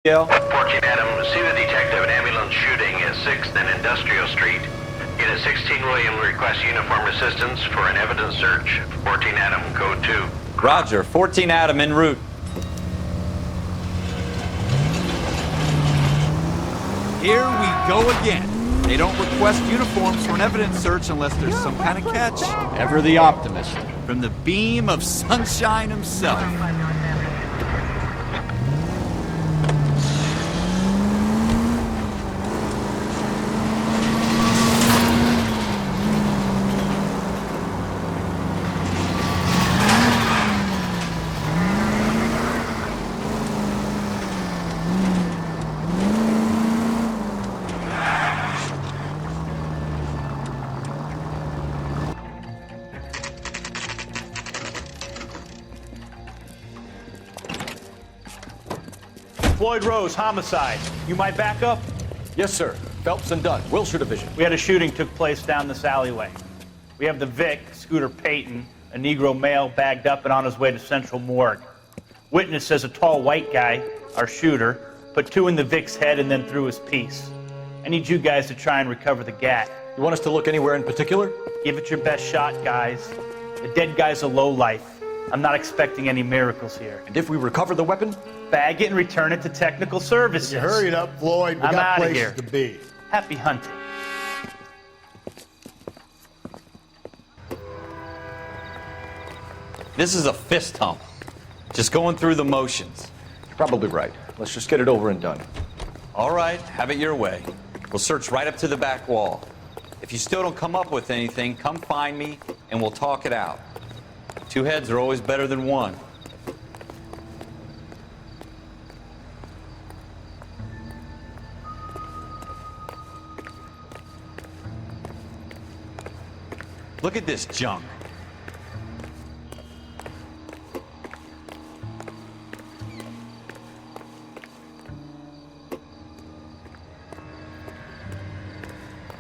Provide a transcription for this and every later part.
Yeah. 14 Adam, see the detective, an ambulance shooting at 6th and Industrial Street. Unit 16 William requests uniform assistance for an evidence search. 14 Adam, code 2. Roger, 14 Adam en route. Here we go again. They don't request uniforms for an evidence search unless there's some kind of catch. Ever the optimist. From the beam of sunshine himself. Floyd Rose, homicide. You might back up? Yes, sir. Phelps and Dunn, Wilshire Division. We had a shooting took place down this alleyway. We have the Vic, Scooter Payton, a Negro male bagged up and on his way to Central Morgue. Witness says a tall white guy, our shooter, put 2 in the Vic's head and then threw his piece. I need you guys to try and recover the gat. You want us to look anywhere in particular? Give it your best shot, guys. The dead guy's a lowlife. I'm not expecting any miracles here. And if we recover the weapon? Bag it and return it to technical services. You hurry it up, Floyd. We I'm got outta places here. to be. Happy hunting. This is a fist hump. Just going through the motions. You're probably right. Let's just get it over and done. All right, have it your way. We'll search right up to the back wall. If you still don't come up with anything, come find me and we'll talk it out. 2 heads are always better than 1. Look at this junk.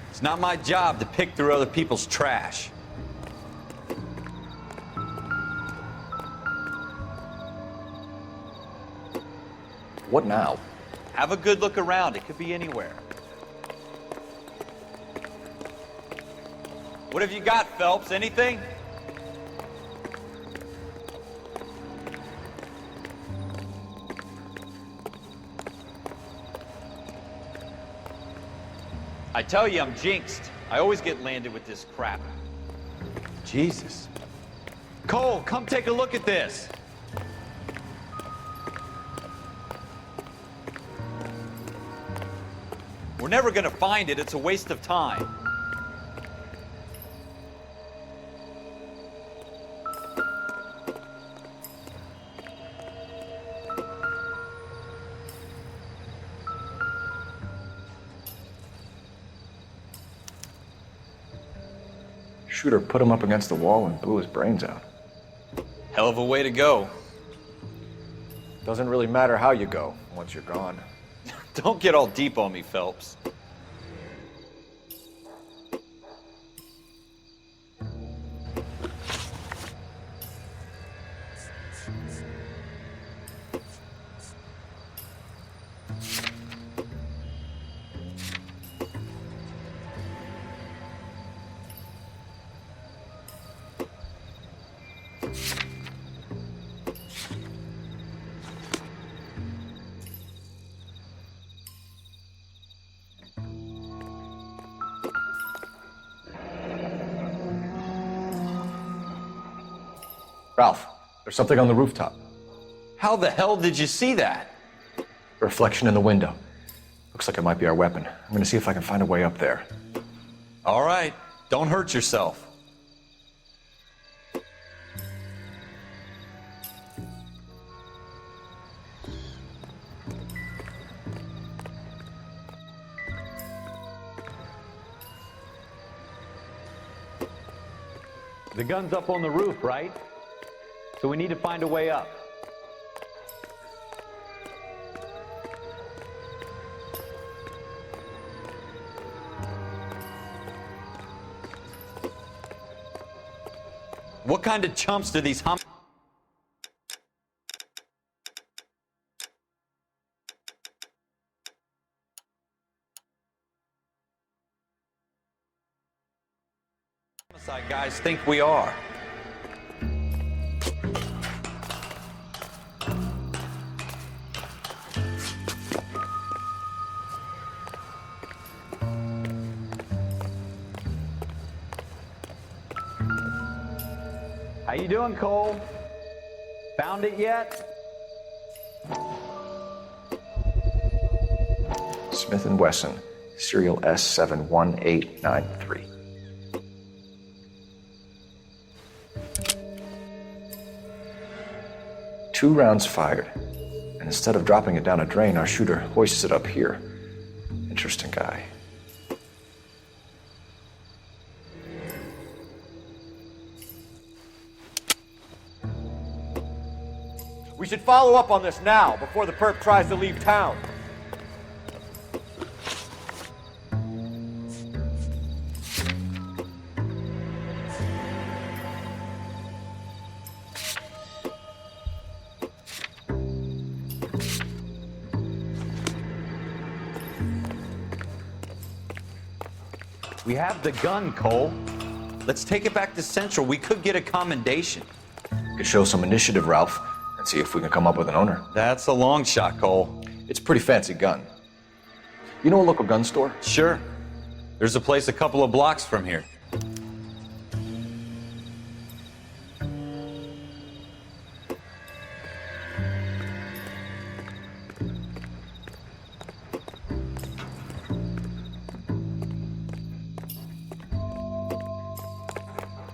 It's not my job to pick through other people's trash. What now? Have a good look around. It could be anywhere. What have you got, Phelps? Anything? I tell you, I'm jinxed. I always get landed with this crap. Jesus. Cole, come take a look at this. We're never gonna find it. It's a waste of time. Shooter put him up against the wall and blew his brains out. Hell of a way to go. Doesn't really matter how you go once you're gone. Don't get all deep on me, Phelps. Ralph, there's something on the rooftop. How the hell did you see that? A reflection in the window. Looks like it might be our weapon. I'm gonna see if I can find a way up there. All right, don't hurt yourself. The gun's up on the roof, right? So we need to find a way up. What kind of chumps do these Homicide guys think we are. How you doing, Cole? Found it yet? Smith & Wesson, serial S71893. Two rounds fired, and instead of dropping it down a drain, our shooter hoists it up here. Interesting guy. We should follow up on this now, before the perp tries to leave town. We have the gun, Cole. Let's take it back to Central. We could get a commendation. Could show some initiative, Ralph, and see if we can come up with an owner. That's a long shot, Cole. It's a pretty fancy gun. You know a local gun store? Sure. There's a place a couple of blocks from here.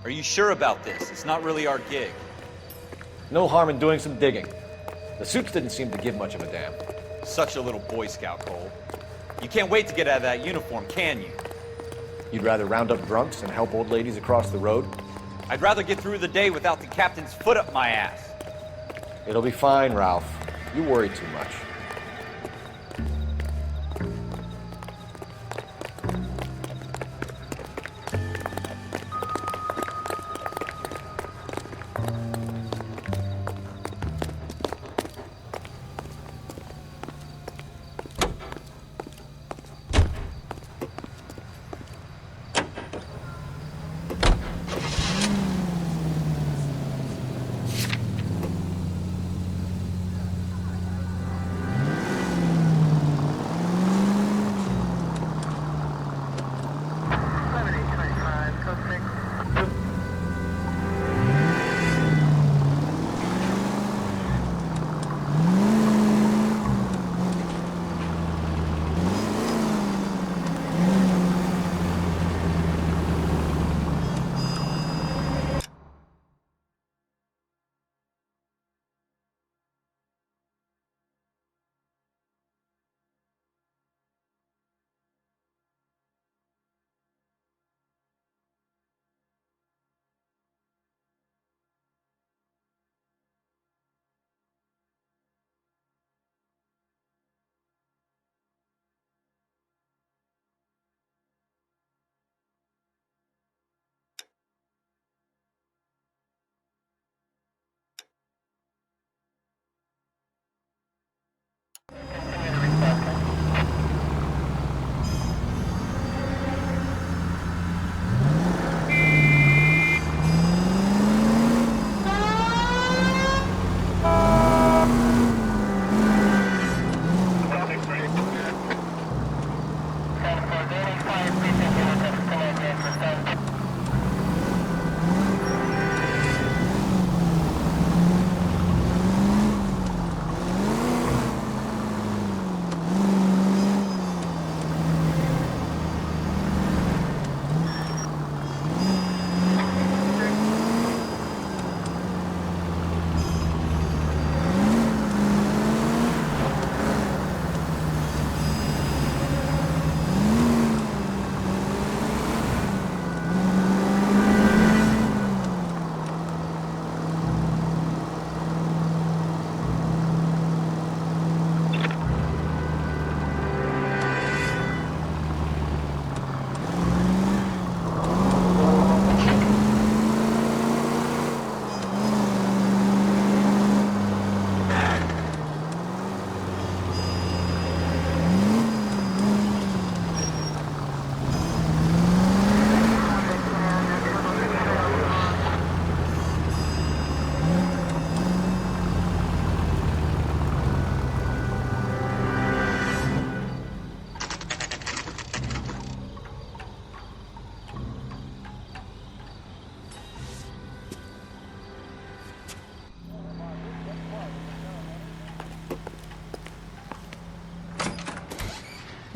Are you sure about this? It's not really our gig. No harm in doing some digging. The suits didn't seem to give much of a damn. Such a little Boy Scout, Cole. You can't wait to get out of that uniform, can you? You'd rather round up drunks and help old ladies across the road? I'd rather get through the day without the captain's foot up my ass. It'll be fine, Ralph. You worry too much.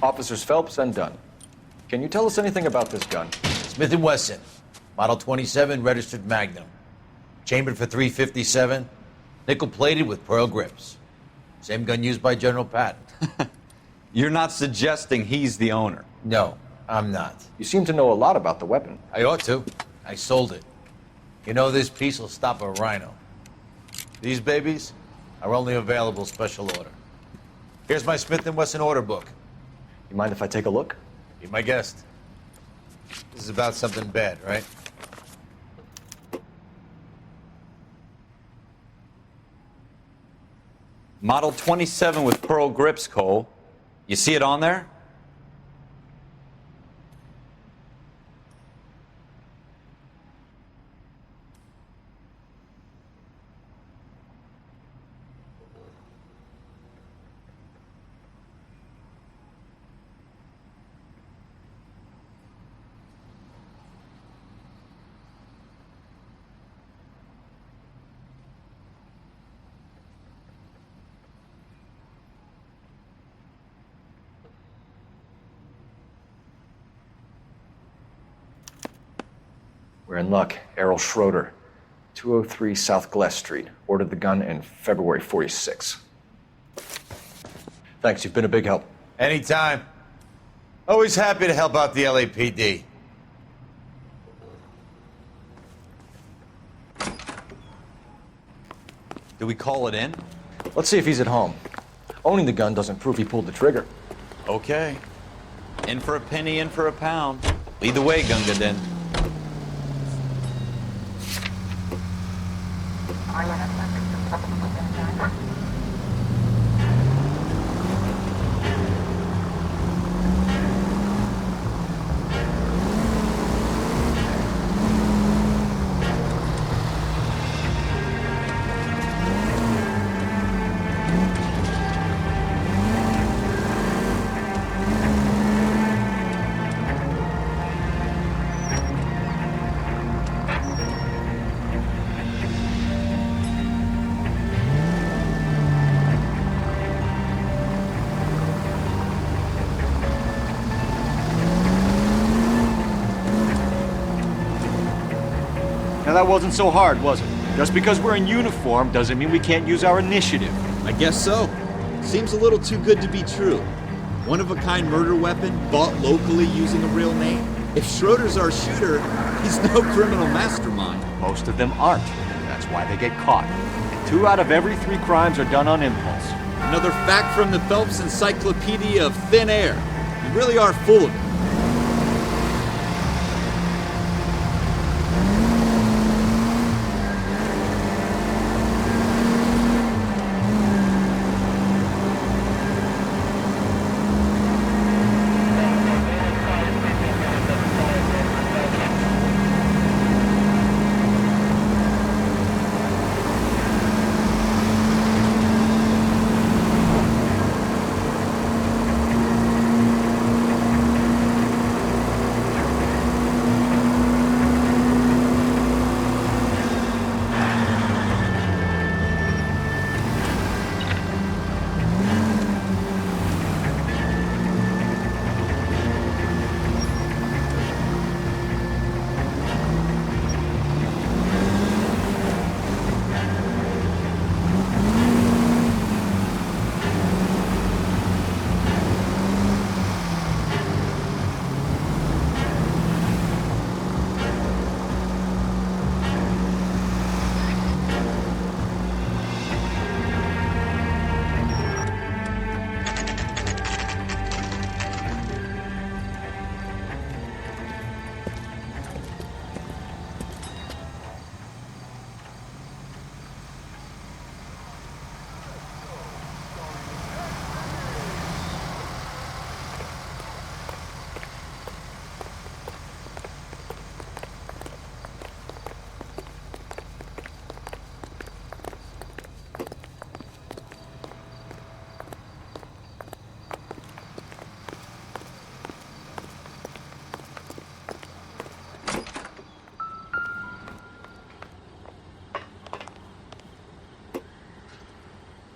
Officers Phelps and Dunn. Can you tell us anything about this gun? Smith & Wesson, Model 27, registered Magnum. Chambered for .357, nickel-plated with pearl grips. Same gun used by General Patton. You're not suggesting he's the owner. No, I'm not. You seem to know a lot about the weapon. I ought to. I sold it. You know, this piece will stop a rhino. These babies are only available special order. Here's my Smith & Wesson order book. You mind if I take a look? Be my guest. This is about something bad, right? Model 27 with pearl grips, Cole. You see it on there? We're in luck. Errol Schroeder, 203 South Glass Street. Ordered the gun in February '46. Thanks, you've been a big help. Anytime. Always happy to help out the LAPD. Do we call it in? Let's see if he's at home. Owning the gun doesn't prove he pulled the trigger. Okay. In for a penny, in for a pound. Lead the way, Gunga Din. Now that wasn't so hard, was it? Just because we're in uniform doesn't mean we can't use our initiative. I guess so. Seems a little too good to be true. One-of-a-kind murder weapon bought locally using a real name. If Schroeder's our shooter, he's no criminal mastermind. Most of them aren't. That's why they get caught. And 2 out of every 3 crimes are done on impulse. Another fact from the Phelps Encyclopedia of Thin Air. You really are full of it.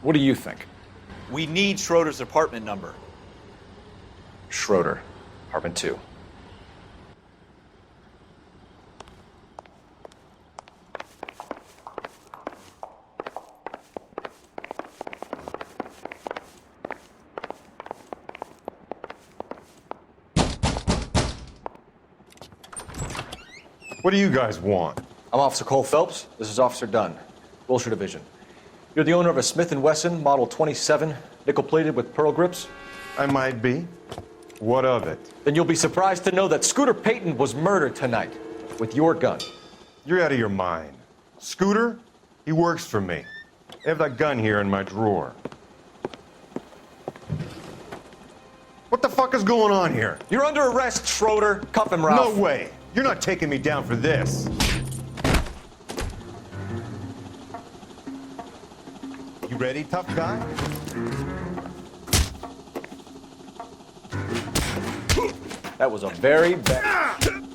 What do you think? We need Schroeder's apartment number. Schroeder, apartment 2. What do you guys want? I'm Officer Cole Phelps. This is Officer Dunn, Wilshire Division. You're the owner of a Smith & Wesson Model 27, nickel-plated with pearl grips? I might be. What of it? Then you'll be surprised to know that Scooter Payton was murdered tonight with your gun. You're out of your mind. Scooter? He works for me. I have that gun here in my drawer. What the fuck is going on here? You're under arrest, Schroeder. Cuff him, Ralph. No way. You're not taking me down for this. You ready, tough guy? That was a very bad...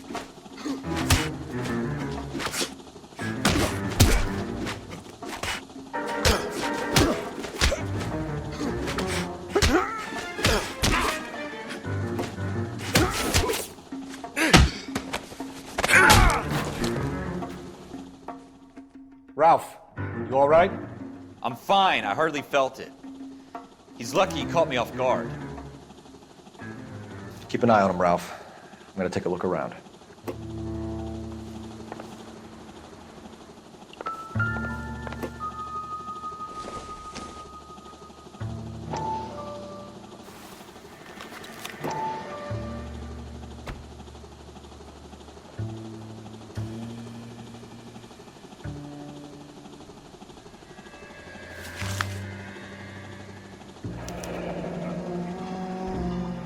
Ralph, you all right? I'm fine. I hardly felt it. He's lucky he caught me off guard. Keep an eye on him, Ralph. I'm gonna take a look around.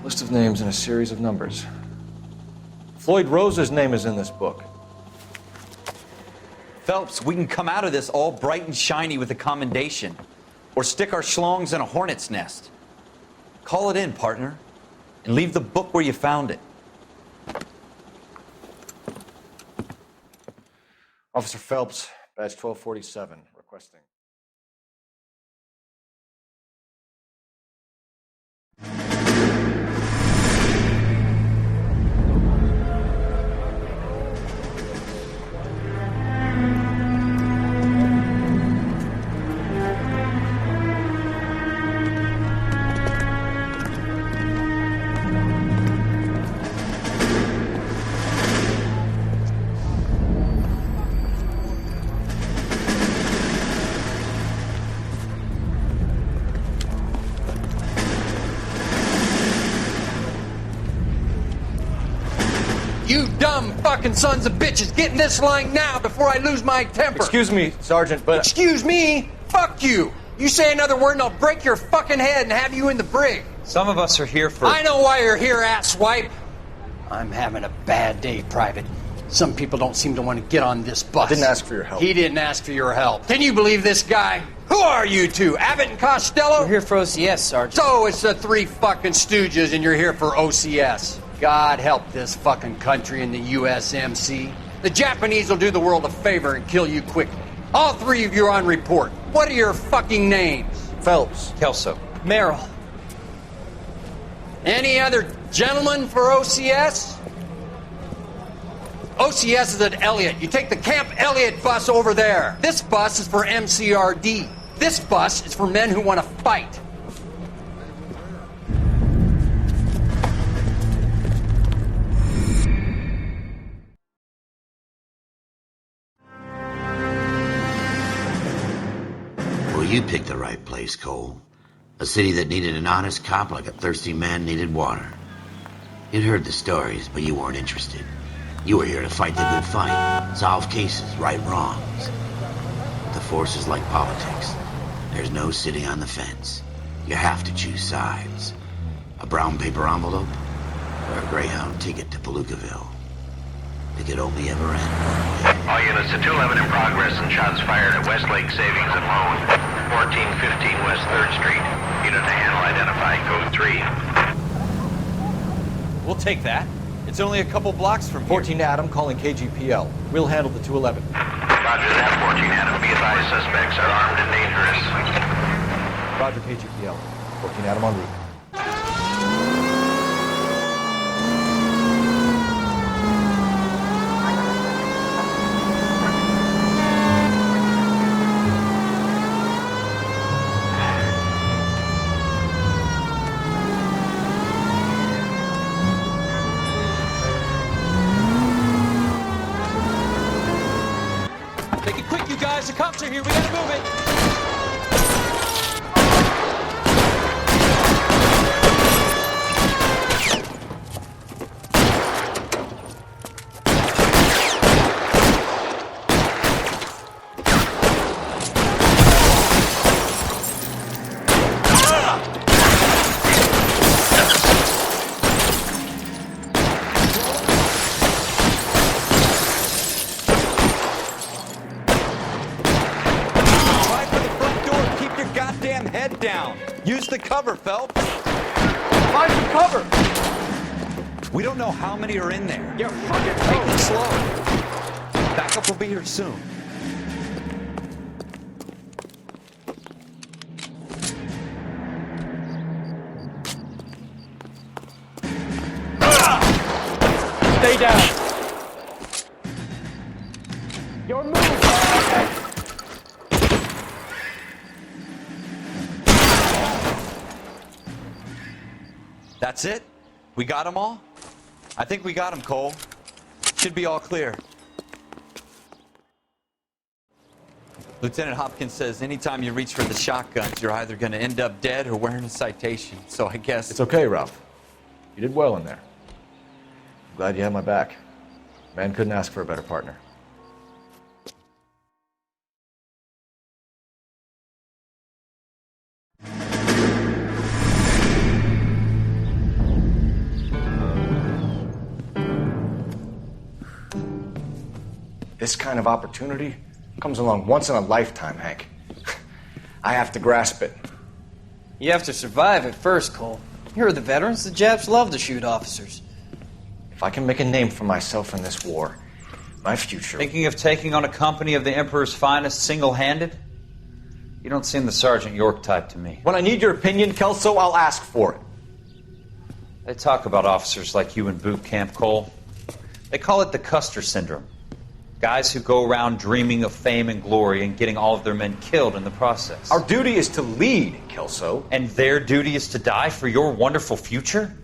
List of names and a series of numbers. Floyd Rose's name is in this book. Phelps, we can come out of this all bright and shiny with a commendation. Or stick our schlongs in a hornet's nest. Call it in, partner. And leave the book where you found it. Officer Phelps, badge 1247, requesting. You dumb fucking sons of bitches, get in this line now before I lose my temper. Excuse me, Sergeant, but... Excuse me? Fuck you. You say another word and I'll break your fucking head and have you in the brig. Some of us are here for... I know why you're here, asswipe. I'm having a bad day, Private. Some people don't seem to want to get on this bus. I didn't ask for your help. He didn't ask for your help. Can you believe this guy? Who are you two? Abbott and Costello? We're here for OCS, Sergeant. So it's the three fucking stooges and you're here for OCS. God help this fucking country and the USMC. The Japanese will do the world a favor and kill you quickly. All three of you are on report. What are your fucking names? Phelps. Kelso. Merrill. Any other gentlemen for OCS? OCS is at Elliott. You take the Camp Elliott bus over there. This bus is for MCRD. This bus is for men who want to fight. Well, you picked the right place, Cole. A city that needed an honest cop like a thirsty man needed water. You'd heard the stories, but you weren't interested. You were here to fight the good fight, solve cases, right wrongs. But the force is like politics. There's no sitting on the fence. You have to choose sides. A brown paper envelope or a Greyhound ticket to Palookaville. It could only ever end one way. All units to 211 in progress and shots fired at Westlake Savings and Loan, 1415 West 3rd Street. Unit to handle identify code 3. We'll take that. It's only a couple blocks from here. 14 Adam calling KGPL. We'll handle the 211. Roger that, 14 Adam. Be advised, suspects are armed and dangerous. Roger KGPL. 14 Adam en route. down. Use the cover, Phelps. Find some cover! We don't know how many are in there. Yeah, fucking Take it slow. Backup will be here soon. Stay down. Your move. That's it? We got them all? I think we got them, Cole. Should be all clear. Lieutenant Hopkins says anytime you reach for the shotguns, you're either going to end up dead or wearing a citation. So I guess... It's okay, Ralph. You did well in there. I'm glad you had my back. Man couldn't ask for a better partner. This kind of opportunity comes along once in a lifetime, Hank. I have to grasp it. You have to survive it first, Cole. Here are the veterans. The Japs love to shoot officers. If I can make a name for myself in this war, my future... Thinking of taking on a company of the Emperor's finest single-handed? You don't seem the Sergeant York type to me. When I need your opinion, Kelso, I'll ask for it. They talk about officers like you in boot camp, Cole. They call it the Custer Syndrome. Guys who go around dreaming of fame and glory and getting all of their men killed in the process. Our duty is to lead, Kelso. And their duty is to die for your wonderful future?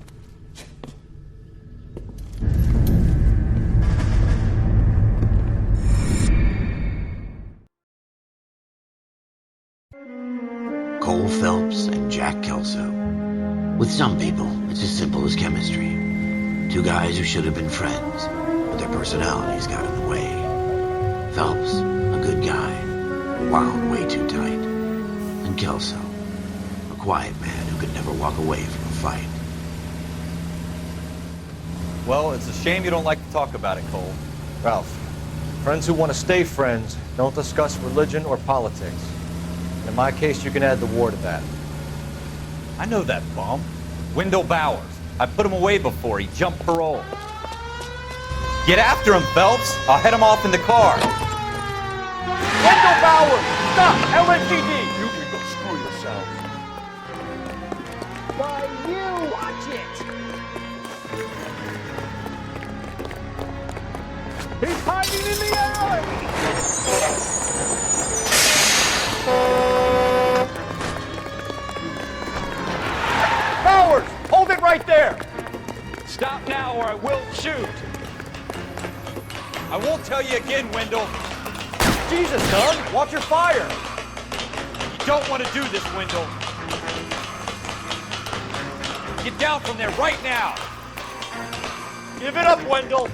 Cole Phelps and Jack Kelso. With some people, it's as simple as chemistry. Two guys who should have been friends, but their personalities got in the way. Phelps, a good guy, wound way too tight. And Kelso, a quiet man who could never walk away from a fight. Well, it's a shame you don't like to talk about it, Cole. Ralph, friends who want to stay friends don't discuss religion or politics. In my case, you can add the war to that. I know that bum. Wendell Bowers. I put him away before he jumped parole. Get after him, Phelps. I'll head him off in the car. Wendell Bowers! Stop! LSPD! You can go screw yourself. Why, you watch it! He's hiding in the alley! Bowers! Hold it right there! Stop now or I will shoot. I won't tell you again, Wendell. Jesus, son! Watch your fire! You don't want to do this, Wendell. Get down from there right now. Give it up, Wendell!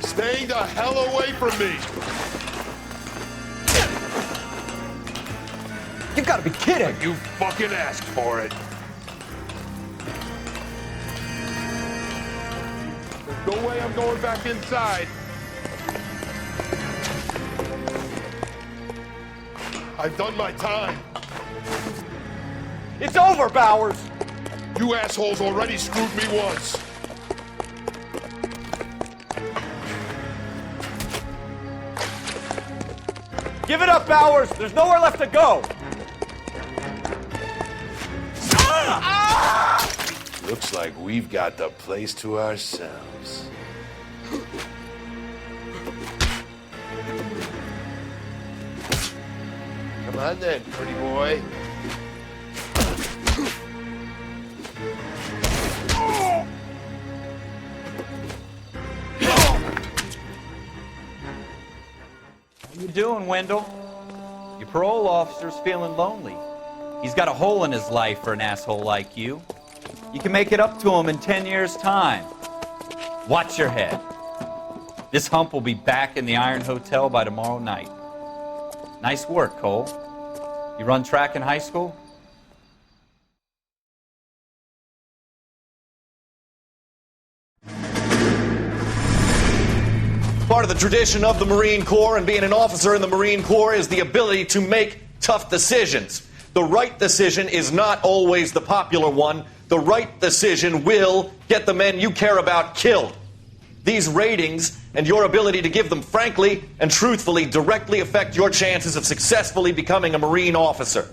Stay the hell away from me! You've got to be kidding! You fucking asked for it. There's no way I'm going back inside. I've done my time. It's over, Bowers! You assholes already screwed me once. Give it up, Bowers! There's nowhere left to go! Looks like we've got the place to ourselves. Come on then, pretty boy. How you doing, Wendell? Your parole officer's feeling lonely. He's got a hole in his life for an asshole like you. You can make it up to him in 10 years' time. Watch your head. This hump will be back in the Iron Hotel by tomorrow night. Nice work, Cole. You run track in high school? Part of the tradition of the Marine Corps and being an officer in the Marine Corps is the ability to make tough decisions. The right decision is not always the popular one. The right decision will get the men you care about killed. These ratings and your ability to give them frankly and truthfully directly affect your chances of successfully becoming a Marine officer.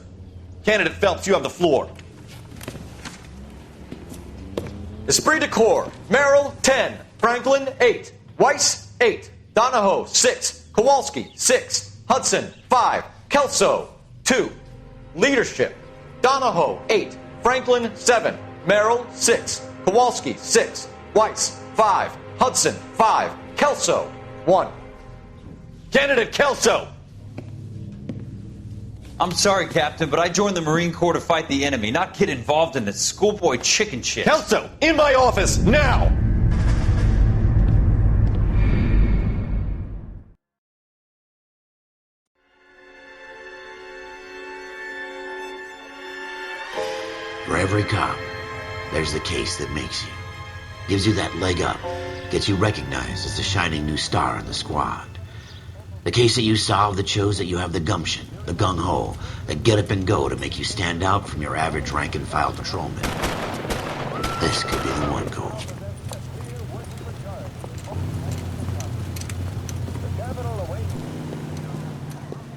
Candidate Phelps, you have the floor. Esprit de Corps, Merrill, 10. Franklin, 8. Weiss, 8. Donahoe, 6. Kowalski, 6. Hudson, 5. Kelso, 2. Leadership, Donahoe, 8. Franklin, 7. Merrill, 6. Kowalski, 6. Weiss, 5. Hudson, 5. Kelso, 1. Candidate Kelso! I'm sorry, Captain, but I joined the Marine Corps to fight the enemy, not get involved in this schoolboy chicken shit. Kelso, in my office, now! For every cop, there's the case that makes you. Gives you that leg up. Gets you recognized as the shining new star in the squad. The case that you solve that shows that you have the gumption, the gung-ho, the get up and go to make you stand out from your average rank-and-file patrolman. This could be the one, Cole.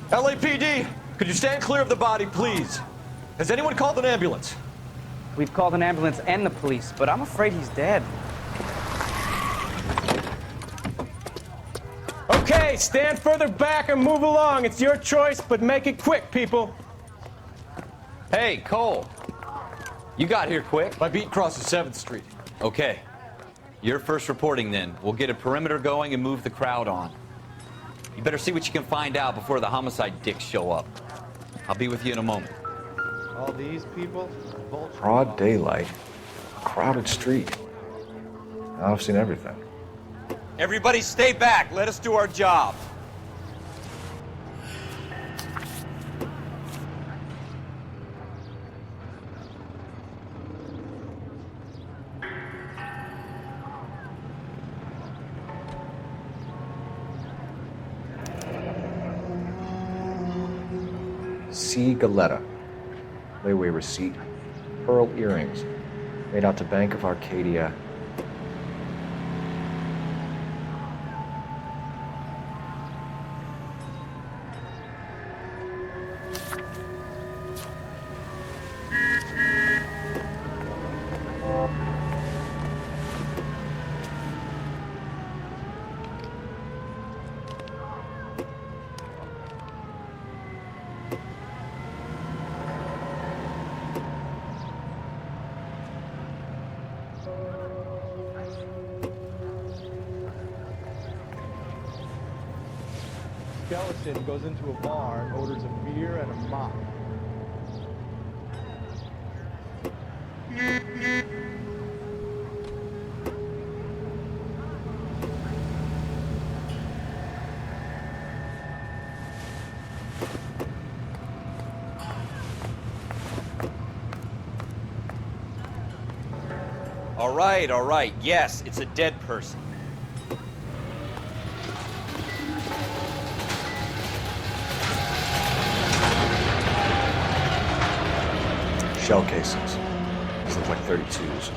LAPD, could you stand clear of the body, please? Has anyone called an ambulance? We've called an ambulance and the police, but I'm afraid he's dead. Okay, stand further back and move along. It's your choice, but make it quick, people. Hey, Cole. You got here quick. My beat crosses 7th Street. Okay. You're first reporting then. We'll get a perimeter going and move the crowd on. You better see what you can find out before the homicide dicks show up. I'll be with you in a moment. All these people? Broad daylight, crowded street. Now I've seen everything. Everybody stay back. Let us do our job. C. Galetta. Layaway receipt. Pearl earrings. Made out to Bank of Arcadia. Skeleton goes into a bar and orders a beer and a mop. All right. Yes, it's a dead person. Shell casings. These look like 32s.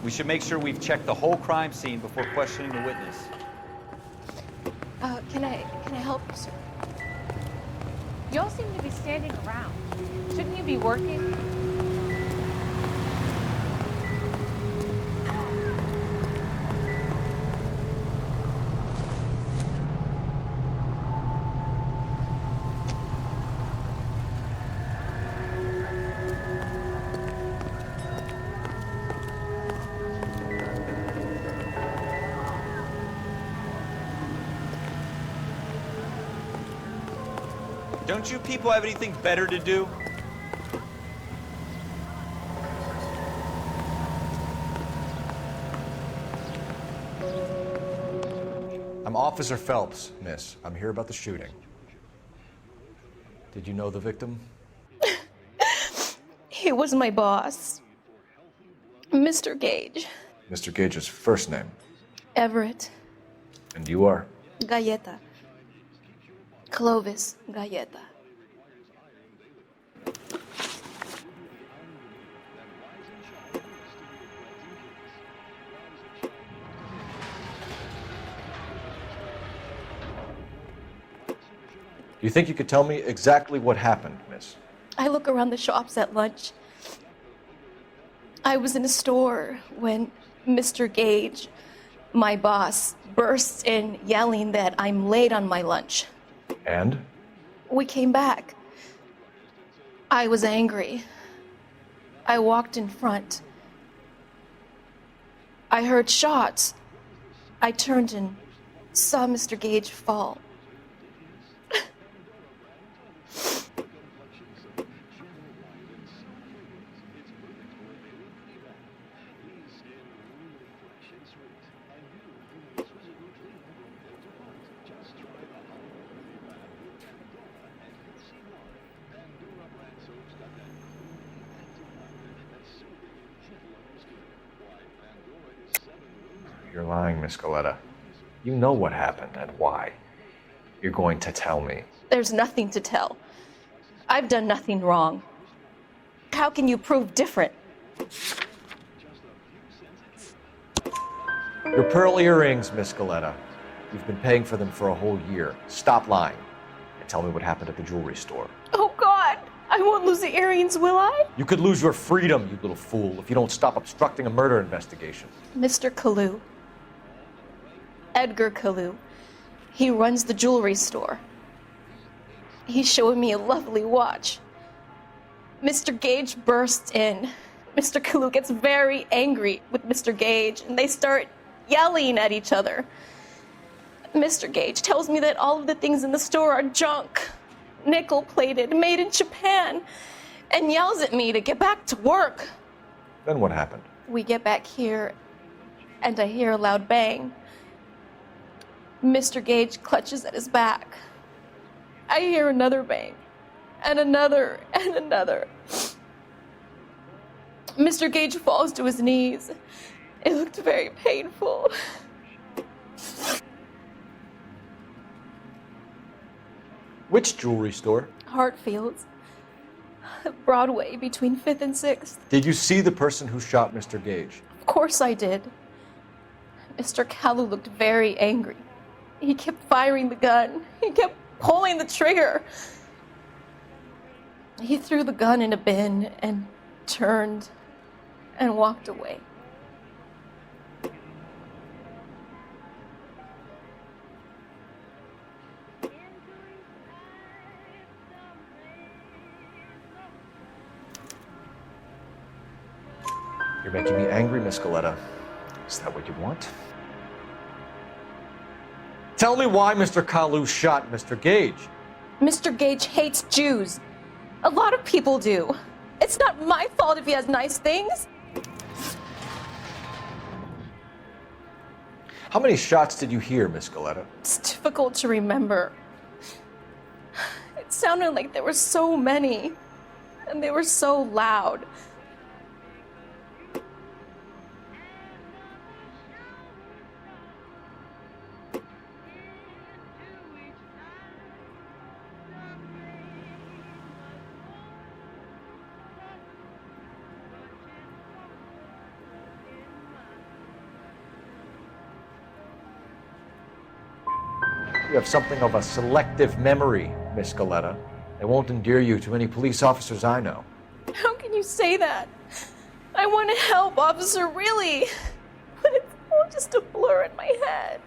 We should make sure we've checked the whole crime scene before questioning the witness. Can I help, sir? You all seem to be standing around. Shouldn't you be working? Don't you people have anything better to do? I'm Officer Phelps, miss. I'm here about the shooting. Did you know the victim? He was my boss, Mr. Gage. Mr. Gage's first name. Everett. And you are? Galleta. Clovis Galleta. Do you think you could tell me exactly what happened, miss? I look around the shops at lunch. I was in a store when Mr. Gage, my boss, bursts in yelling that I'm late on my lunch. And? We came back. I was angry. I walked in front. I heard shots. I turned and saw Mr. Gage fall. You're lying, Miss Galleta. You know what happened and why. You're going to tell me. There's nothing to tell. I've done nothing wrong. How can you prove different? Your pearl earrings, Miss Galleta. You've been paying for them for a whole year. Stop lying and tell me what happened at the jewelry store. Oh, God! I won't lose the earrings, will I? You could lose your freedom, you little fool, if you don't stop obstructing a murder investigation. Mr. Kalu. Edgar Kalu. He runs the jewelry store. He's showing me a lovely watch. Mr. Gage bursts in. Mr. Kalu gets very angry with Mr. Gage, and they start yelling at each other. Mr. Gage tells me that all of the things in the store are junk, nickel-plated, made in Japan, and yells at me to get back to work. Then what happened? We get back here, and I hear a loud bang. Mr. Gage clutches at his back. I hear another bang, and another, and another. Mr. Gage falls to his knees. It looked very painful. Which jewelry store? Hartfield's. Broadway, between 5th and 6th. Did you see the person who shot Mr. Gage? Of course I did. Mr. Kalu looked very angry. He kept firing the gun. He kept pulling the trigger. He threw the gun in a bin and turned and walked away. You're making me angry, Miss Galleta. Is that what you want? Tell me why Mr. Kalu shot Mr. Gage. Mr. Gage hates Jews. A lot of people do. It's not my fault if he has nice things. How many shots did you hear, Miss Galleta? It's difficult to remember. It sounded like there were so many, and they were so loud. You have something of a selective memory, Miss Galleta. They won't endear you to any police officers I know. How can you say that? I want to help, officer, really. But it's all just a blur in my head.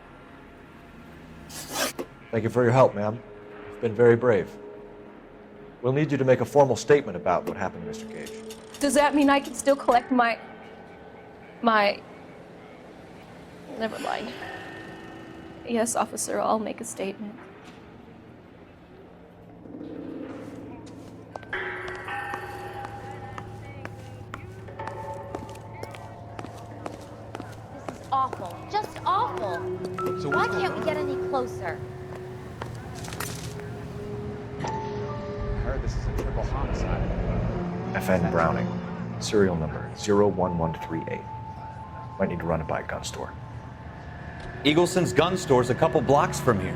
Thank you for your help, ma'am. You've been very brave. We'll need you to make a formal statement about what happened, Mr. Gage. Does that mean I can still collect my... Never mind. Yes, officer, I'll make a statement. Awful. Just awful. So Why what's going can't we get any closer? I heard this is a triple homicide. FN Browning, serial number 01138. Might need to run it by a gun store. Eagleson's gun store's a couple blocks from here.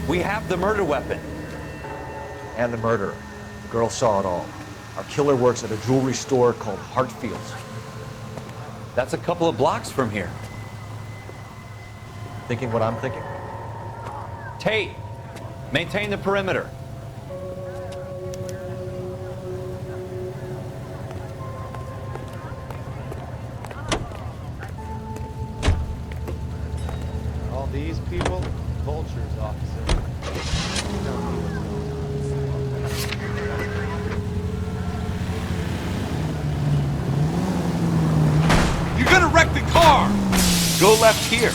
We have the murder weapon. And the murderer. The girl saw it all. Our killer works at a jewelry store called Hartfield's. That's a couple of blocks from here. Thinking what I'm thinking? Tate, maintain the perimeter. All these people, vultures, officer. You're gonna wreck the car! Go left here.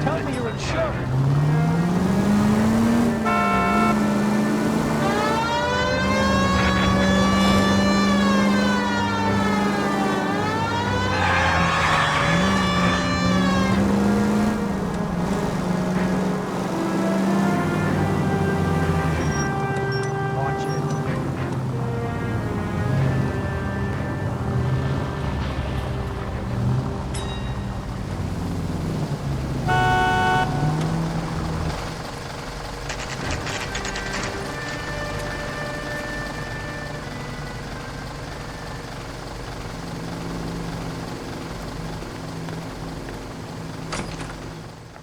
Tell me you're insured. Watch it.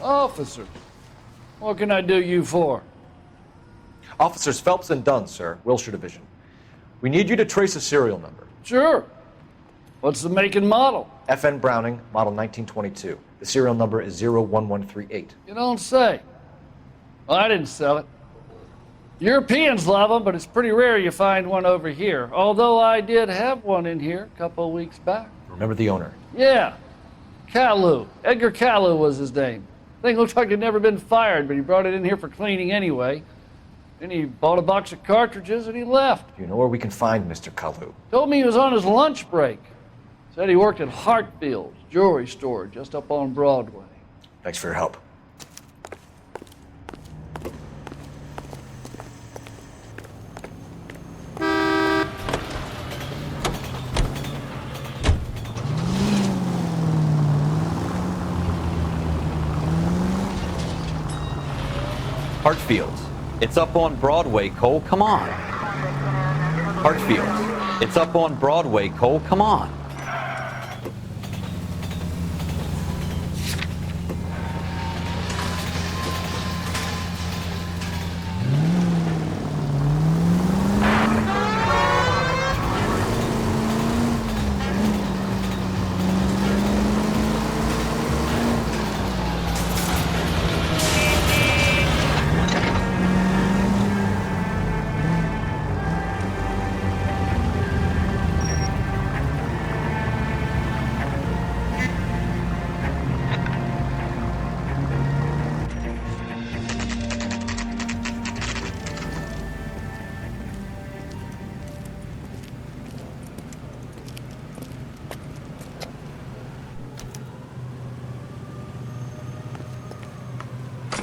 Officer, what can I do you for? Officers Phelps and Dunn, sir, Wilshire Division. We need you to trace a serial number. Sure. What's the make and model? FN Browning, model 1922. The serial number is 01138. You don't say. Well, I didn't sell it. Europeans love them, but it's pretty rare you find one over here. Although I did have one in here a couple of weeks back. Remember the owner? Yeah. Kalu. Edgar Kalu was his name. Thing looked like it'd never been fired, but he brought it in here for cleaning anyway. Then he bought a box of cartridges and he left. Do you know where we can find Mr. Kalu? Told me he was on his lunch break. Said he worked at Hartfield's jewelry store just up on Broadway. Thanks for your help. Hartfield's. It's up on Broadway, Cole. Come on. Hartfield's. It's up on Broadway, Cole. Come on.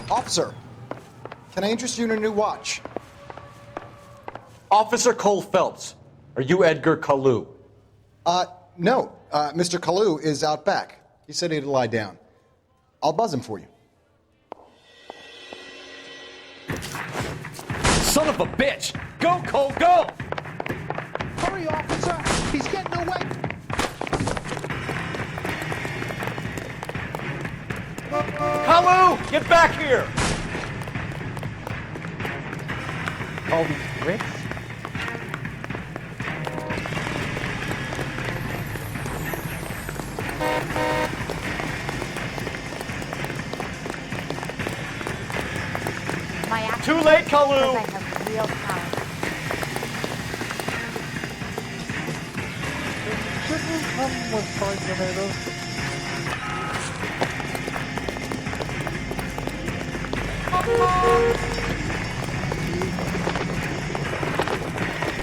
Officer, can I interest you in a new watch? Officer Cole Phelps, are you Edgar Kalu? No. Mr. Kalu is out back. He said he'd lie down. I'll buzz him for you. Son of a bitch! Go, Cole, go! Hurry, officer! He's getting away! Kalu, get back here! All these bricks? My action Too late, because Kalu! I have real talent. Shouldn't come with fried tomatoes.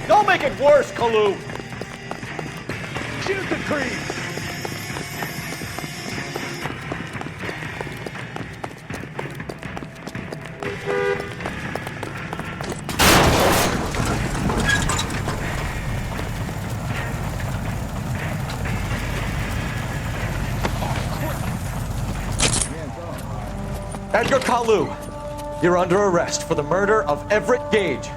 Don't make it worse, Kalu! Shoot the creep! Edgar Kalu, you're under arrest for the murder of Everett Gage.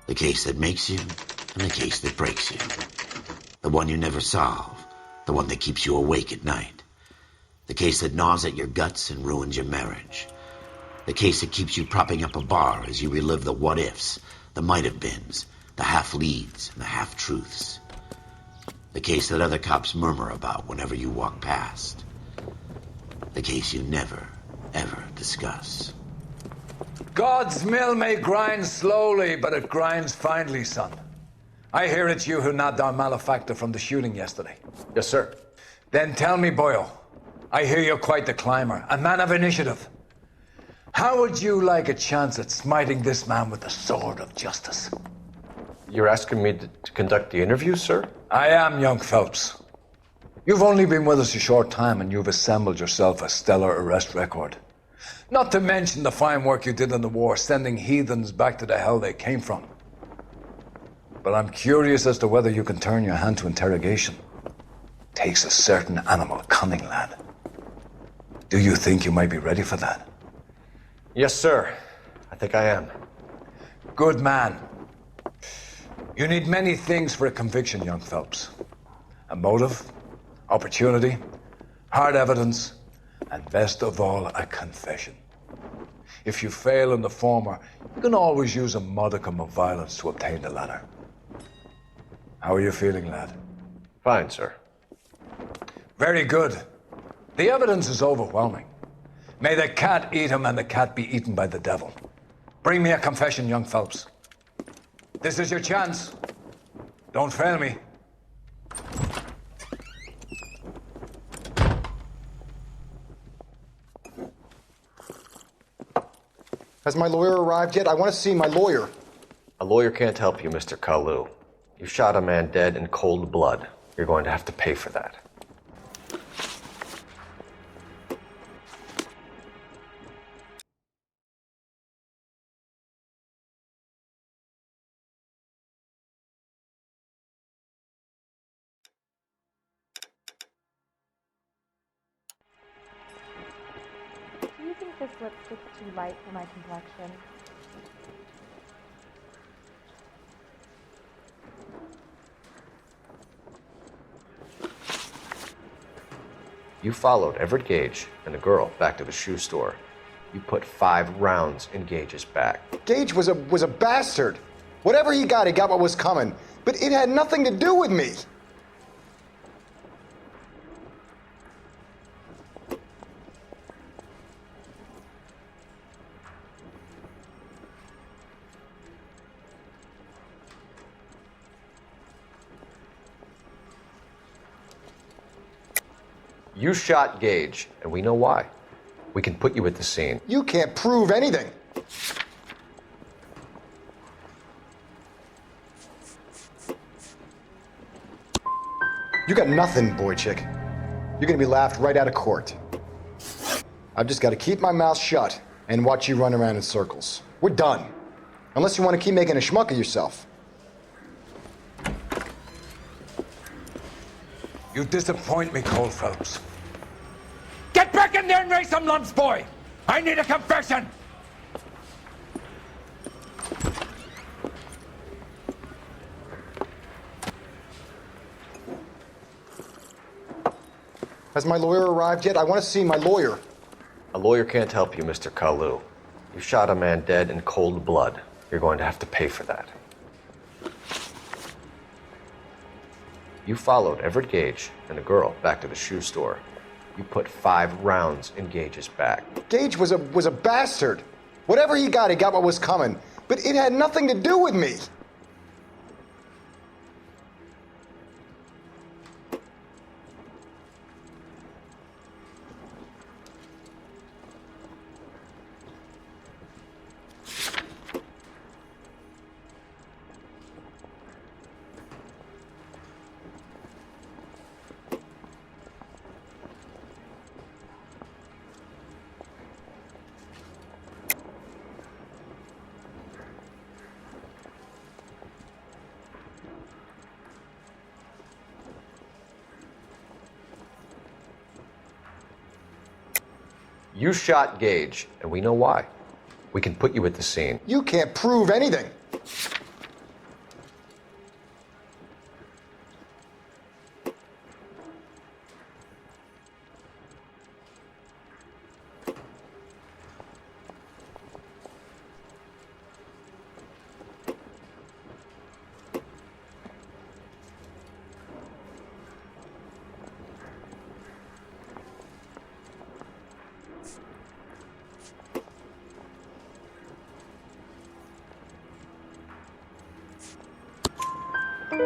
The case that makes you, and the case that breaks you. The one you never solve, the one that keeps you awake at night. The case that gnaws at your guts and ruins your marriage. The case that keeps you propping up a bar as you relive the what-ifs, the might-have-beens, the half-leads, and the half-truths. The case that other cops murmur about whenever you walk past. The case you never, ever discuss. God's mill may grind slowly, but it grinds finely, son. I hear it's you who nabbed our malefactor from the shooting yesterday. Yes, sir. Then tell me, Boyle, I hear you're quite the climber, a man of initiative. How would you like a chance at smiting this man with the sword of justice? You're asking me to conduct the interview, sir? I am, young Phelps. You've only been with us a short time and you've assembled yourself a stellar arrest record. Not to mention the fine work you did in the war, sending heathens back to the hell they came from. But I'm curious as to whether you can turn your hand to interrogation. Takes a certain animal cunning, lad. Do you think you might be ready for that? Yes, sir. I think I am. Good man. You need many things for a conviction, young Phelps. A motive, opportunity, hard evidence, and best of all, a confession. If you fail in the former, you can always use a modicum of violence to obtain the latter. How are you feeling, lad? Fine, sir. Very good. The evidence is overwhelming. May the cat eat him and the cat be eaten by the devil. Bring me a confession, young Phelps. This is your chance. Don't fail me. Has my lawyer arrived yet? I want to see my lawyer. A lawyer can't help you, Mr. Kalu. You shot a man dead in cold blood. You're going to have to pay for that. Do you think this lipstick too light for my complexion? You followed Everett Gage and the girl back to the shoe store. You put 5 rounds in Gage's back. Gage was a bastard. Whatever he got what was coming. But it had nothing to do with me. You shot Gage, and we know why. We can put you at the scene. You can't prove anything. You got nothing, boy chick. You're gonna be laughed right out of court. I've just got to keep my mouth shut and watch you run around in circles. We're done. Unless you want to keep making a schmuck of yourself. You disappoint me, Cole Phelps. Get back in there and raise some lumps, boy! I need a confession! Has my lawyer arrived yet? I want to see my lawyer. A lawyer can't help you, Mr. Kalu. You shot a man dead in cold blood. You're going to have to pay for that. You followed Everett Gage and the girl back to the shoe store. You put 5 rounds in Gage's back. Gage was a bastard. Whatever he got what was coming. But it had nothing to do with me. You shot Gage, and we know why. We can put you at the scene. You can't prove anything.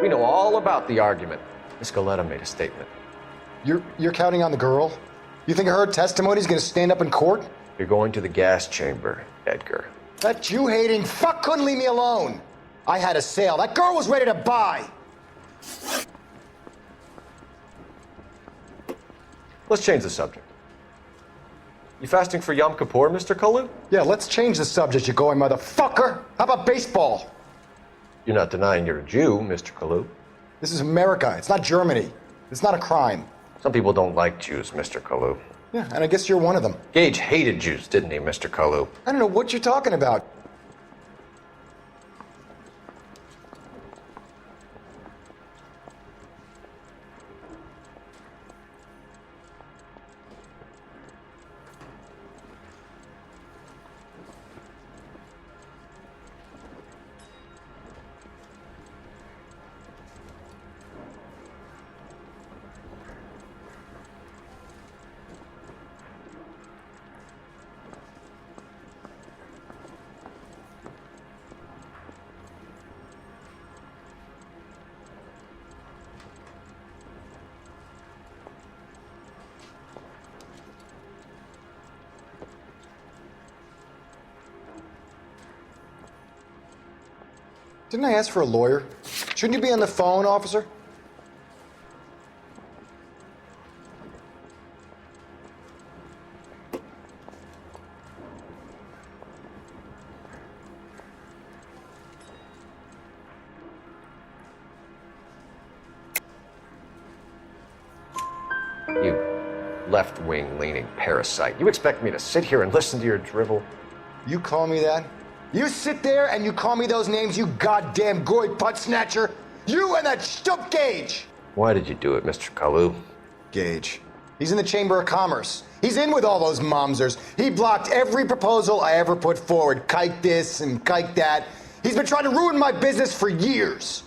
We know all about the argument. Miss Goleta made a statement. You're counting on the girl? You think her testimony is going to stand up in court? You're going to the gas chamber, Edgar. That Jew-hating fuck couldn't leave me alone. I had a sale. That girl was ready to buy. Let's change the subject. You fasting for Yom Kippur, Mr. Kalu? Yeah, let's change the subject, you going motherfucker. How about baseball? You're not denying you're a Jew, Mr. Kalu. This is America. It's not Germany. It's not a crime. Some people don't like Jews, Mr. Kalu. Yeah, and I guess you're one of them. Gage hated Jews, didn't he, Mr. Kalu? I don't know what you're talking about. Didn't I ask for a lawyer? Shouldn't you be on the phone, officer? left-wing leaning parasite. You expect me to sit here and listen to your drivel? You call me that? You sit there and you call me those names, you goddamn goy putt snatcher? You and that Stup Gage! Why did you do it, Mr. Kalu? Gage. He's in the Chamber of Commerce. He's in with all those momsers. He blocked every proposal I ever put forward. Kike this and kike that. He's been trying to ruin my business for years.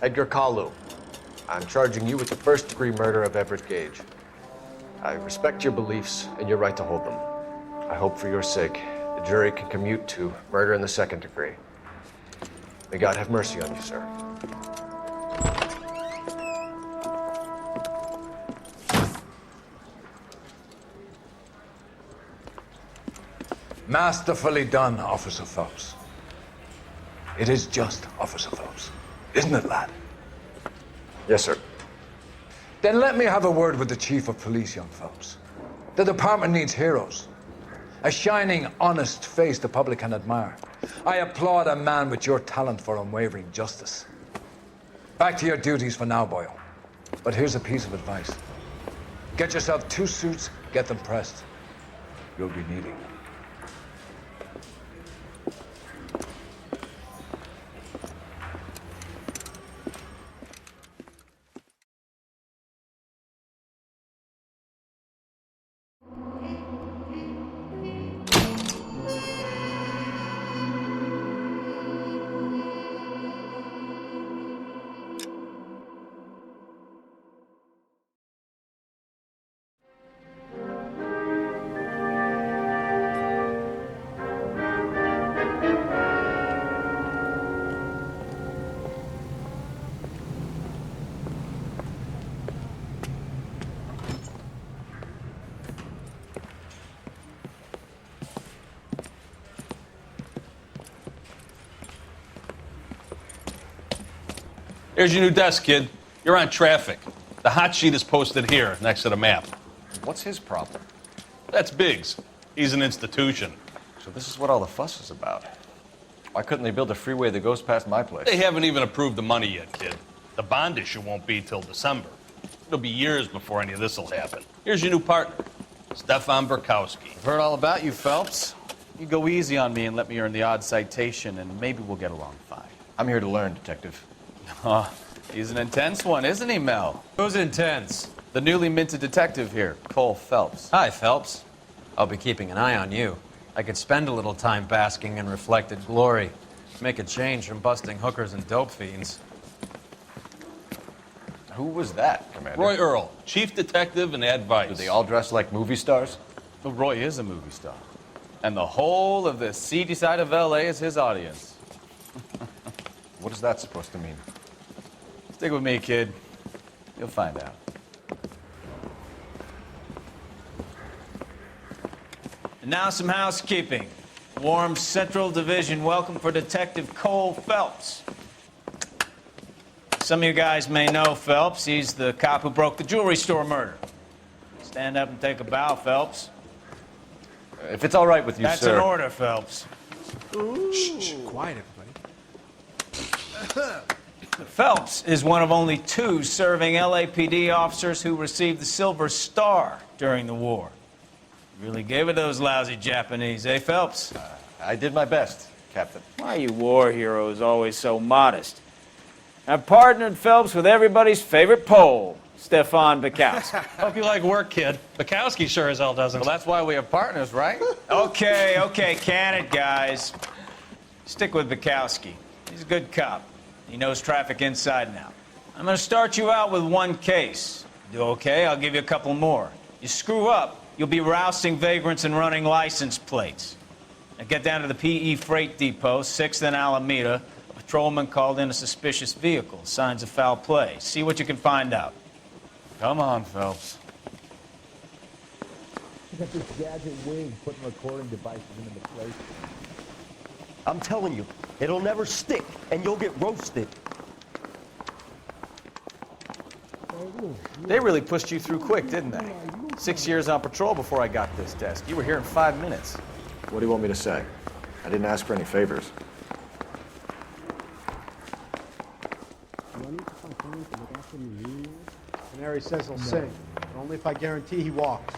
Edgar Kalu, I'm charging you with the first-degree murder of Everett Gage. I respect your beliefs and your right to hold them. I hope for your sake the jury can commute to murder in the second degree. May God have mercy on you, sir. Masterfully done, Officer Phelps. It is just, Officer Phelps. Isn't it, lad? Yes, sir. Then let me have a word with the Chief of Police, young Phelps. The department needs heroes. A shining, honest face the public can admire. I applaud a man with your talent for unwavering justice. Back to your duties for now, Boyle. But here's a piece of advice. Get yourself 2 suits, get them pressed. You'll be needing them. Here's your new desk, kid. You're on traffic. The hot sheet is posted here, next to the map. What's his problem? That's Biggs. He's an institution. So this is what all the fuss is about. Why couldn't they build a freeway that goes past my place? They haven't even approved the money yet, kid. The bond issue won't be till December. It'll be years before any of this will happen. Here's your new partner, Stefan Burkowski. I've heard all about you, Phelps. You go easy on me and let me earn the odd citation, and maybe we'll get along fine. I'm here to learn, Detective. He's an intense one, isn't he, Mel? Who's intense? The newly minted detective here, Cole Phelps. Hi, Phelps. I'll be keeping an eye on you. I could spend a little time basking in reflected glory. Make a change from busting hookers and dope fiends. Who was that, Commander? Roy Earl, chief detective and advice. Do they all dress like movie stars? Well, Roy is a movie star. And the whole of the seedy side of L.A. is his audience. What is that supposed to mean? Stick with me, kid. You'll find out. And now some housekeeping. Warm Central Division welcome for Detective Cole Phelps. Some of you guys may know Phelps. He's the cop who broke the jewelry store murder. Stand up and take a bow, Phelps. If it's all right with you, That's sir. an order, Phelps. Shh, quiet, everybody. Phelps is one of only 2 serving LAPD officers who received the Silver Star during the war. Really gave it those lousy Japanese, eh, Phelps? I did my best, Captain. Why are you war heroes always so modest? I've partnered Phelps with everybody's favorite Pole, Stefan Bukowski. Hope you like work, kid. Bukowski sure as hell doesn't. Well, that's why we have partners, right? Okay, can it, guys. Stick with Bukowski. He's a good cop. He knows traffic inside and out. I'm going to start you out with 1 case. Do okay? I'll give you a couple more. You screw up, you'll be rousting vagrants and running license plates. Now get down to the PE Freight Depot, 6th and Alameda. A patrolman called in a suspicious vehicle. Signs of foul play. See what you can find out. Come on, Phelps. You got this gadget wing putting recording devices into place. I'm telling you, it'll never stick, and you'll get roasted. They really pushed you through quick, didn't they? 6 years on patrol before I got this desk. You were here in 5 minutes. What do you want me to say? I didn't ask for any favors. Canary says he'll sing, but only if I guarantee he walks.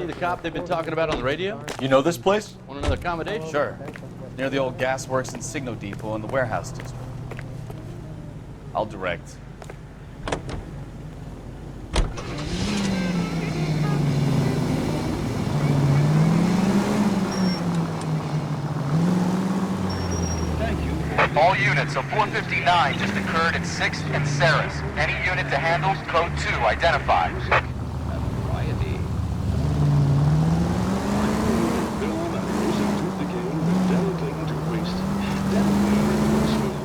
He the cop they've been talking about on the radio? You know this place? Want another accommodation? Sure. Near the old gasworks and signal depot in the warehouse district. I'll direct. All units, a 459 just occurred at 6th and Saris. Any unit to handle, code 2, identified.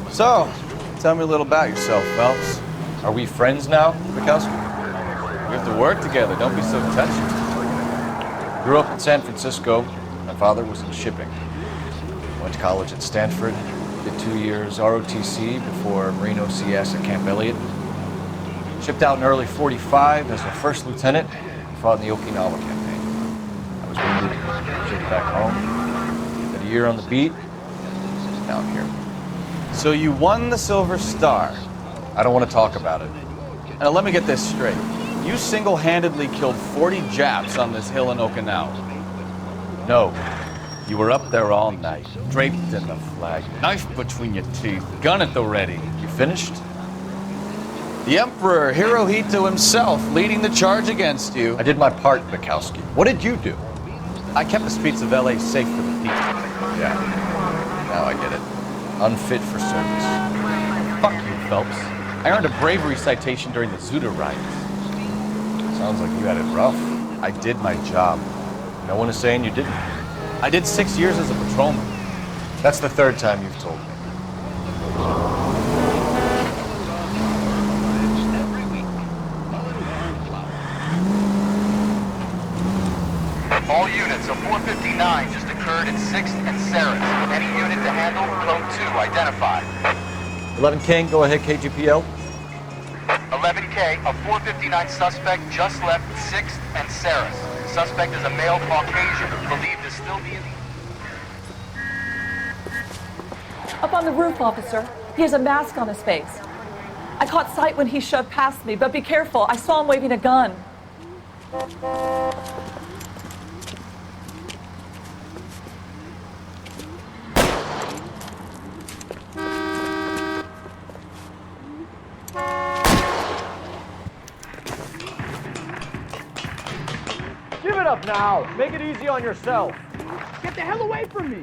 So, tell me a little about yourself, Phelps. Are we friends now, Bukowski? We have to work together, don't be so touchy. Grew up in San Francisco. My father was in shipping. Went to college at Stanford. Did 2 years ROTC before Marine OCS at Camp Elliott. Shipped out in early '45 as a first lieutenant. Fought in the Okinawa campaign. I was wounded, shipped back home. Did a year on the beat. Now I'm here. So you won the Silver Star. I don't want to talk about it. Now let me get this straight. You single-handedly killed 40 Japs on this hill in Okinawa. No. You were up there all night, draped in the flag, knife between your teeth, gun at the ready. You finished? The Emperor Hirohito himself leading the charge against you. I did my part, Bukowski. What did you do? I kept the streets of LA safe for the people. Yeah. Now I get it. Unfit for service. Fuck you, Phelps. I earned a bravery citation during the Zuda riots. Sounds like you had it rough. I did my job. No one is saying you didn't. I did 6 years as a patrolman. That's the third time you've told me. All units, a 459 just occurred at 6th and Saris. Any unit to handle, code 2, identified. 11 King, go ahead, KGPL. 11K, a 459 suspect just left 6th and Saris. Suspect is a male Caucasian, believed to still be in the... Up on the roof, officer. He has a mask on his face. I caught sight when he shoved past me, but be careful. I saw him waving a gun. Give it up now. Make it easy on yourself. Get the hell away from me.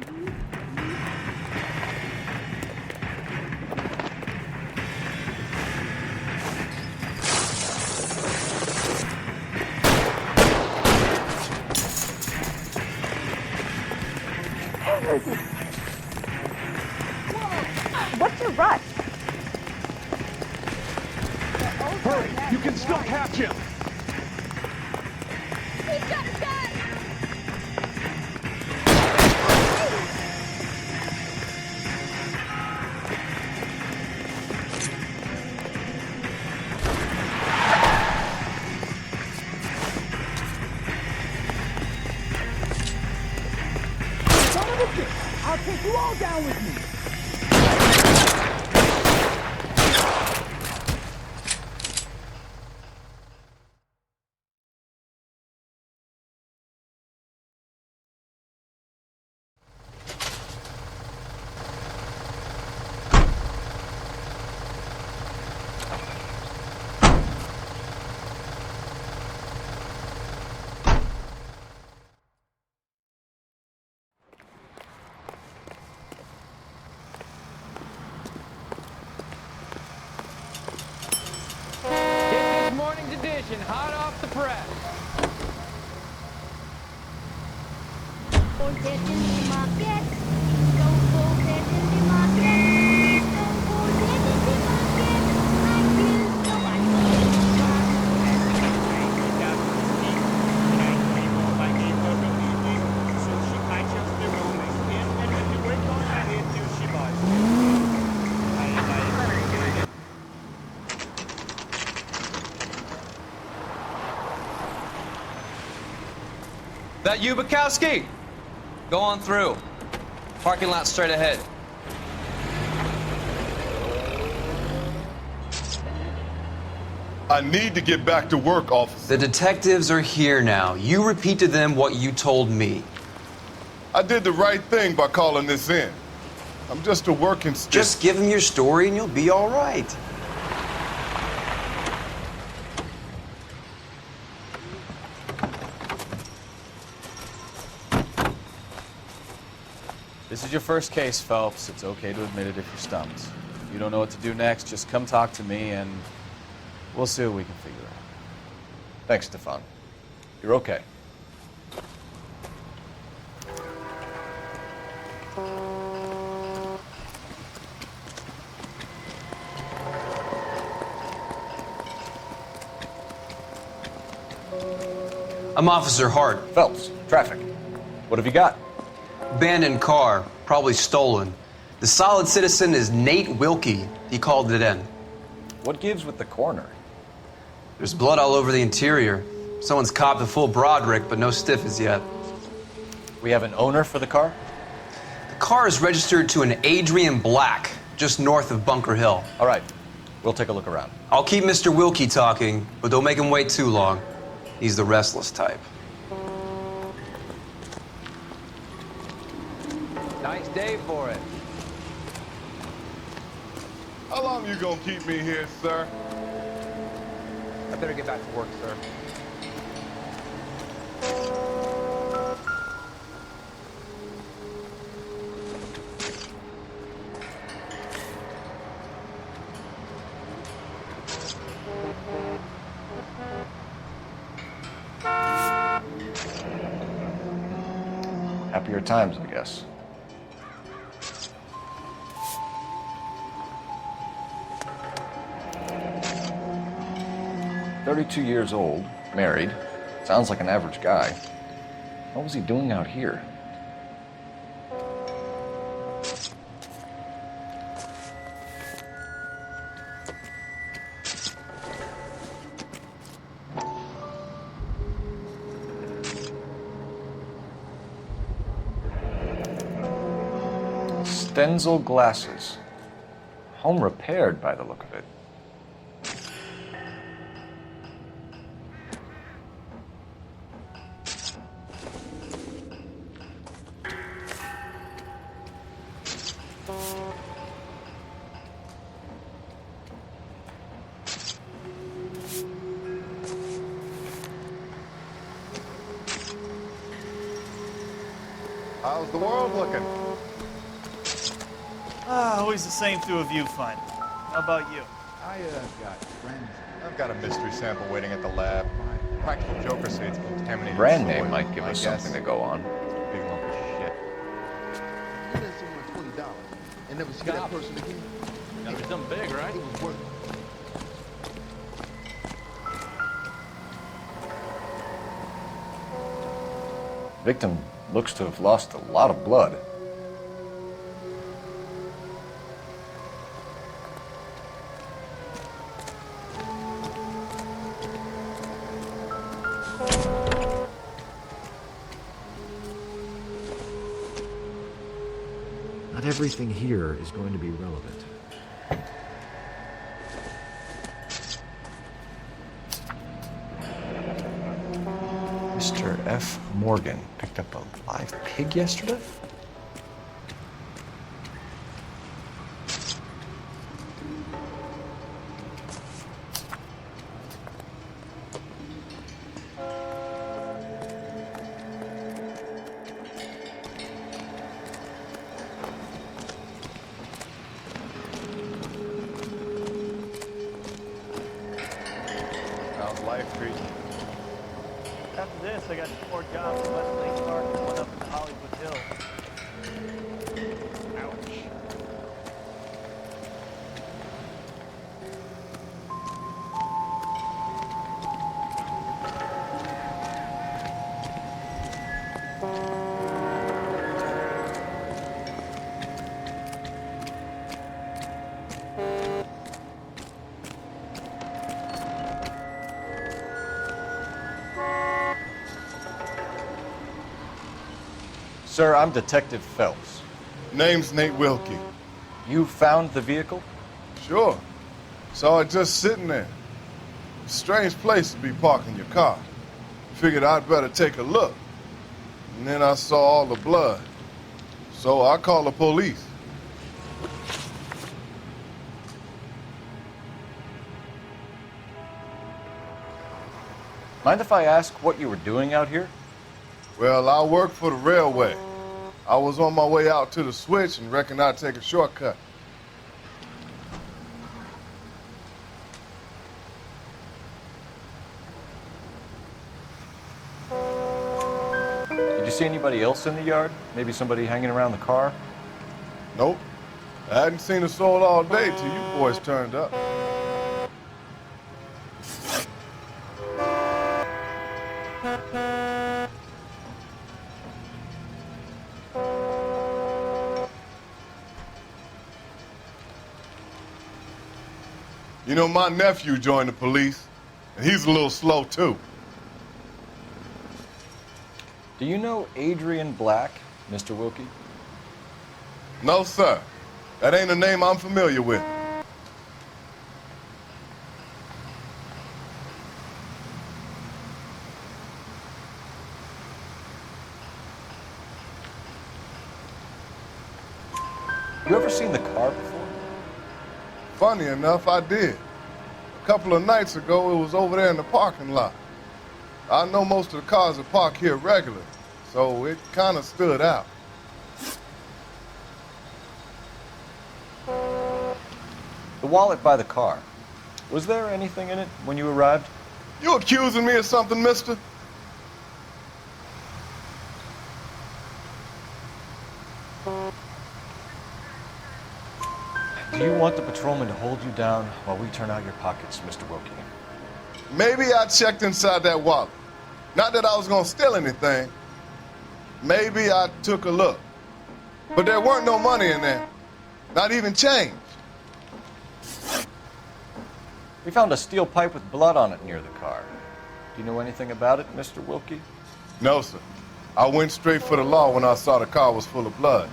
What's your rush? Hurry, you can still catch him. He's got a gun! Son of a bitch! I'll take you all down with me. Get this morning's edition hot off the press. That you, Bukowski? Go on through. Parking lot straight ahead. I need to get back to work, officer. The detectives are here now. You repeat to them what you told me. I did the right thing by calling this in. I'm just a working stiff. Just give them your story and you'll be all right. This is your first case, Phelps. It's okay to admit it if you're stumped. If you don't know what to do next, just come talk to me and we'll see what we can figure out. Thanks, Stefan. You're okay. I'm Officer Hart. Phelps, traffic. What have you got? Abandoned car, probably stolen. The solid citizen is Nate Wilkie. He called it in. What gives with the coroner? There's blood all over the interior. Someone's copped a full Broderick, but no stiff as yet. We have an owner for the car? The car is registered to an Adrian Black, just north of Bunker Hill. All right, we'll take a look around. I'll keep Mr. Wilkie talking, but don't make him wait too long. He's the restless type. Nice day for it. How long you gonna keep me here, sir? I better get back to work, sir. Happier times, I guess. "32 years old, married. Sounds like an average guy. What was he doing out here?" Stenzel glasses. Home repaired by the look of it. How's the world looking? Always the same through a viewfinder. How about you? I got friends. I've got a mystery sample waiting at the lab. Practical Joker say it's contaminated. Brand soil. name might give I us guess something to go on. it's a big lump of shit. You lent someone $20 and never see that person again. Gotta be something big, right? It was worth it. Victim looks to have lost a lot of blood. Not everything here is going to be relevant. Mr. F. Morgan picked up a live pig yesterday? How's life treating you? After this, I got 4 jobs in Westlake Park and 1 up in Hollywood Hills. Ouch. Sir, I'm Detective Phelps. Name's Nate Wilkie. You found the vehicle? Sure. Saw it just sitting there. Strange place to be parking your car. Figured I'd better take a look. And then I saw all the blood. So I called the police. Mind if I ask what you were doing out here? Well, I work for the railway. I was on my way out to the switch and reckoned I'd take a shortcut. Did you see anybody else in the yard? Maybe somebody hanging around the car? Nope. I hadn't seen a soul all day till you boys turned up. You know, my nephew joined the police, and he's a little slow, too. Do you know Adrian Black, Mr. Wilkie? No, sir. That ain't a name I'm familiar with. You ever seen the car before? Funny enough, I did. A couple of nights ago, it was over there in the parking lot. I know most of the cars are parked here regularly, so it kind of stood out. The wallet by the car. Was there anything in it when you arrived? You accusing me of something, mister? Do you want the patrolman to hold you down while we turn out your pockets, Mr. Wilkie? Maybe I checked inside that wallet. Not that I was gonna steal anything. Maybe I took a look. But there weren't no money in there. Not even change. We found a steel pipe with blood on it near the car. Do you know anything about it, Mr. Wilkie? No, sir. I went straight for the law when I saw the car was full of blood.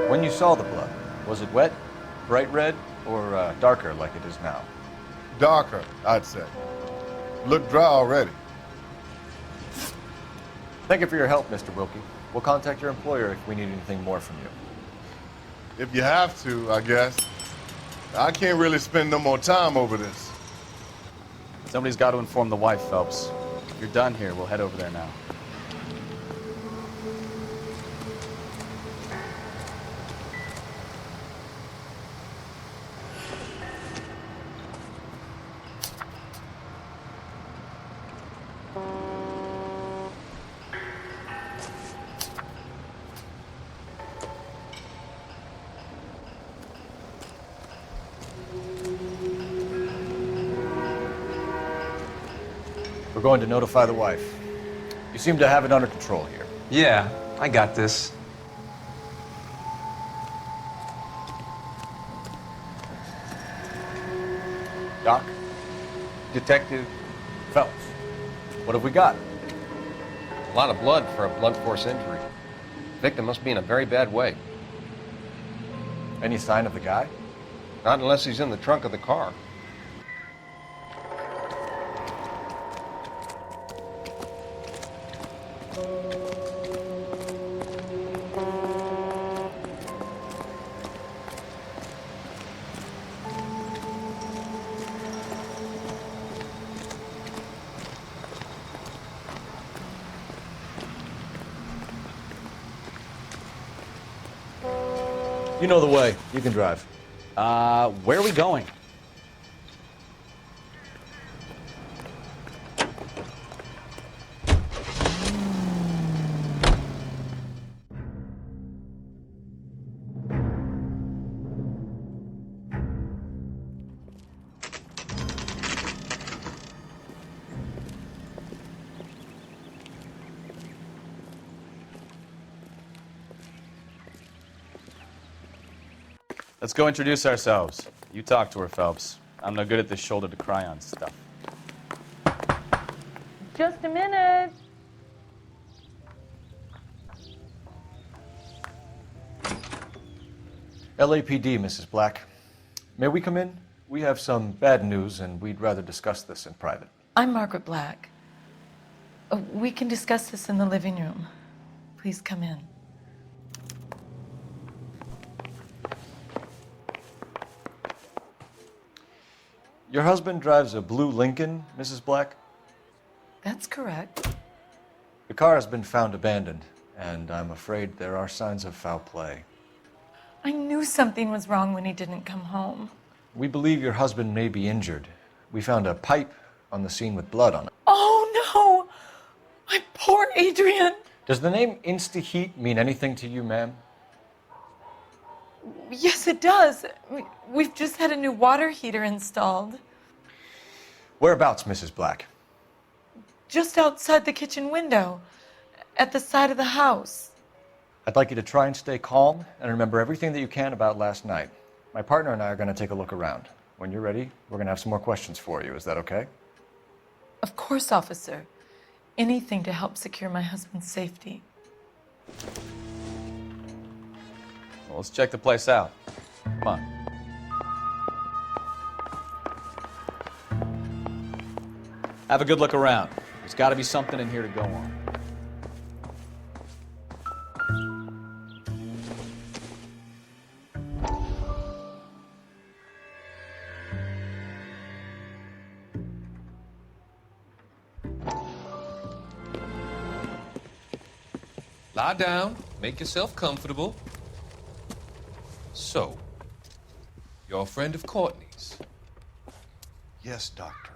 When you saw the blood, was it wet, bright red, or darker like it is now? Darker, I'd say. Looked dry already. Thank you for your help, Mr. Wilkie. We'll contact your employer if we need anything more from you. If you have to, I guess. I can't really spend no more time over this. Somebody's got to inform the wife, Phelps. If you're done here, we'll head over there now. We're going to notify the wife. You seem to have it under control here. Yeah, I got this. Doc? Detective Phelps. What have we got? A lot of blood for a blunt force injury. Victim must be in a very bad way. Any sign of the guy? Not unless he's in the trunk of the car. You know the way. You can drive. Where are we going? Let's go introduce ourselves. You talk to her, Phelps. I'm no good at this shoulder to cry on stuff. Just a minute. LAPD, Mrs. Black. May we come in? We have some bad news, and we'd rather discuss this in private. I'm Margaret Black. We can discuss this in the living room. Please come in. Your husband drives a blue Lincoln, Mrs. Black? That's correct. The car has been found abandoned, and I'm afraid there are signs of foul play. I knew something was wrong when he didn't come home. We believe your husband may be injured. We found a pipe on the scene with blood on it. Oh no! My poor Adrian! Does the name InstaHeat mean anything to you, ma'am? Yes, it does. We've just had a new water heater installed. Whereabouts, Mrs. Black? Just outside the kitchen window, at the side of the house. I'd like you to try and stay calm and remember everything that you can about last night. My partner and I are going to take a look around. When you're ready, we're going to have some more questions for you. Is that okay? Of course, officer. Anything to help secure my husband's safety. Well, let's check the place out. Come on. Have a good look around. There's got to be something in here to go on. Lie down, make yourself comfortable. So, you're a friend of Courtney's? Yes, Doctor.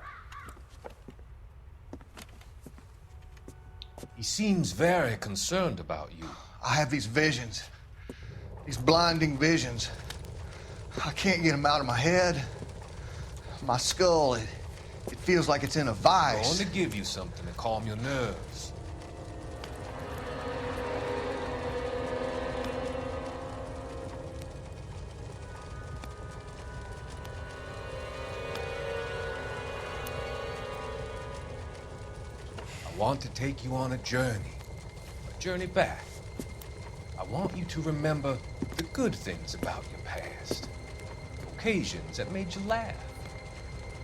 He seems very concerned about you. I have these visions. These blinding visions. I can't get them out of my head. My skull, it feels like it's in a I'm vice. going to give you something to calm your nerves. I want to take you on a journey back. I want you to remember the good things about your past, occasions that made you laugh,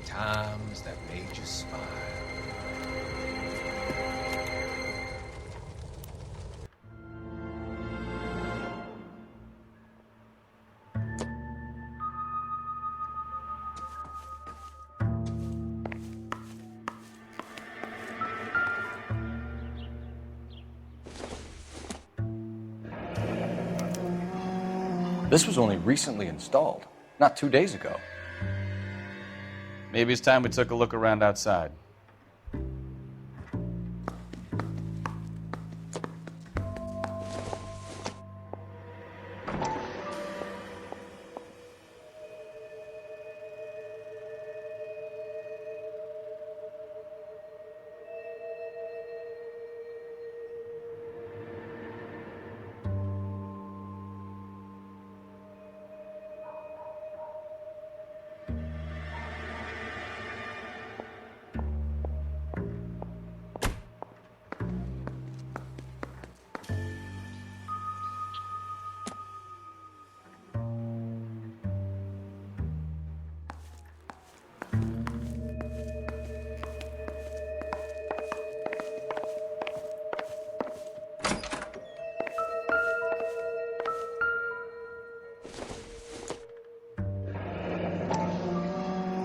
times that made you smile. This was only recently installed, not 2 days ago. Maybe it's time we took a look around outside.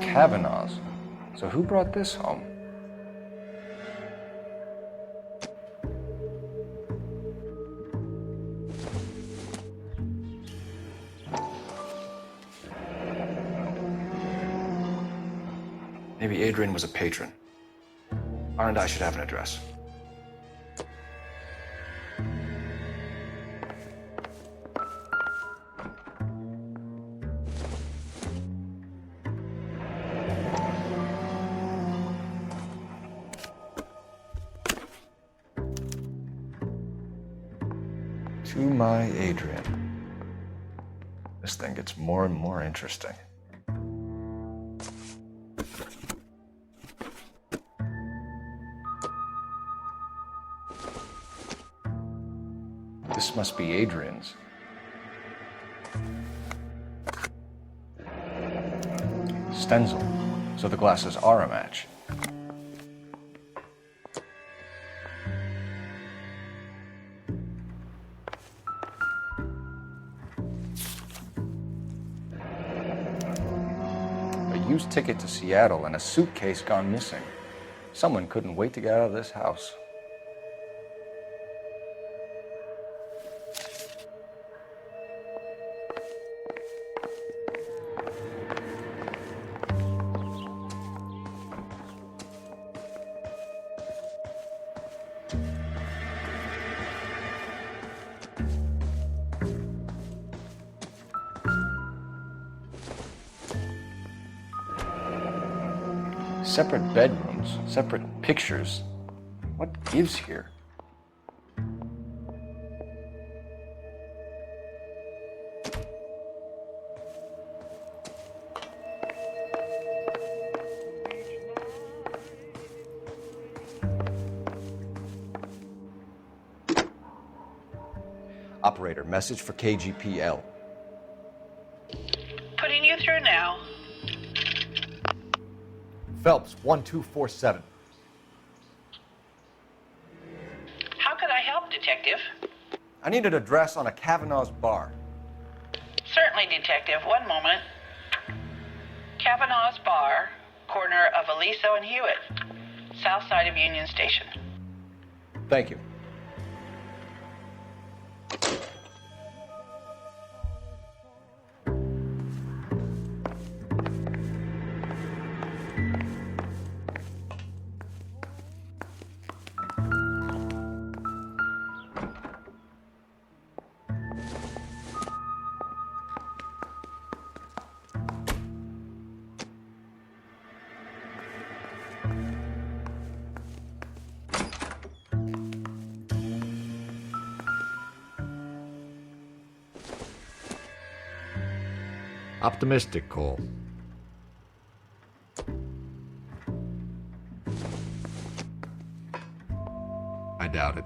Kavanaugh's. So who brought this home? Maybe Adrian was a patron. R&I should have an address. To my Adrian. This thing gets more and more interesting. This must be Adrian's. Stenzel, so the glasses are a match. A used ticket to Seattle and a suitcase gone missing. Someone couldn't wait to get out of this house. Separate bedrooms, separate pictures. What gives here? Operator, message for KGPL. Putting you through now. Phelps, 1247. How could I help, Detective? I need an address on a Kavanaugh's bar. Certainly, Detective. One moment. Kavanaugh's Bar, corner of Aliso and Hewitt, south side of Union Station. Thank you. Optimistic, Cole. I doubt it.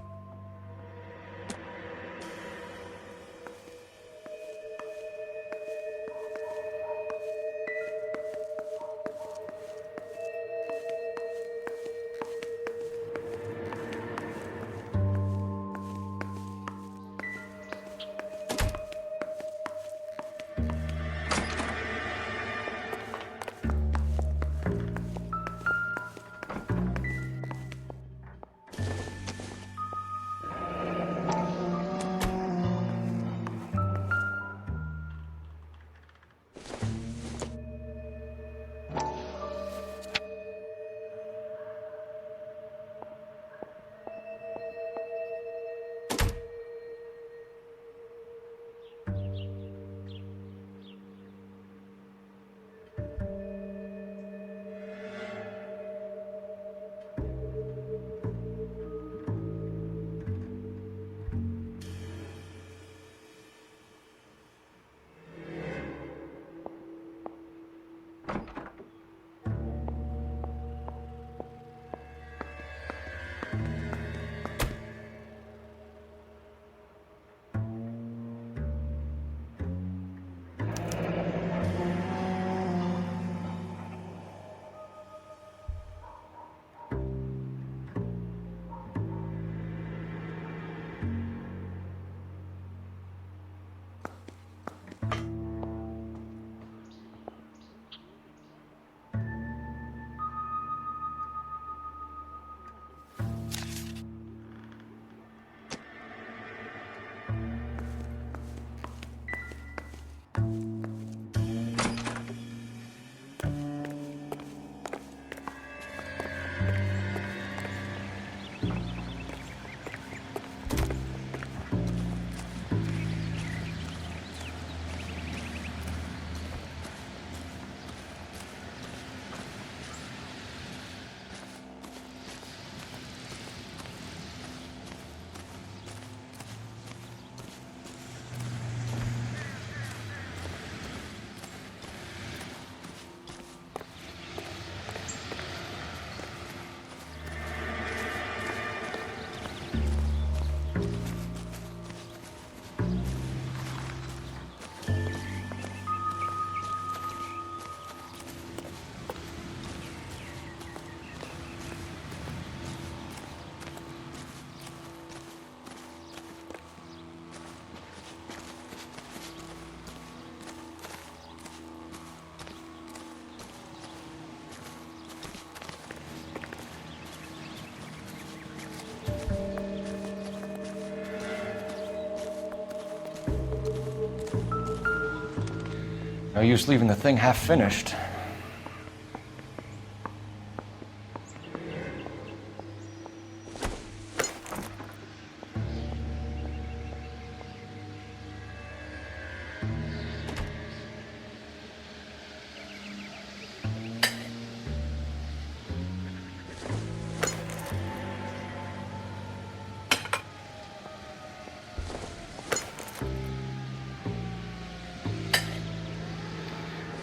use leaving the thing half finished.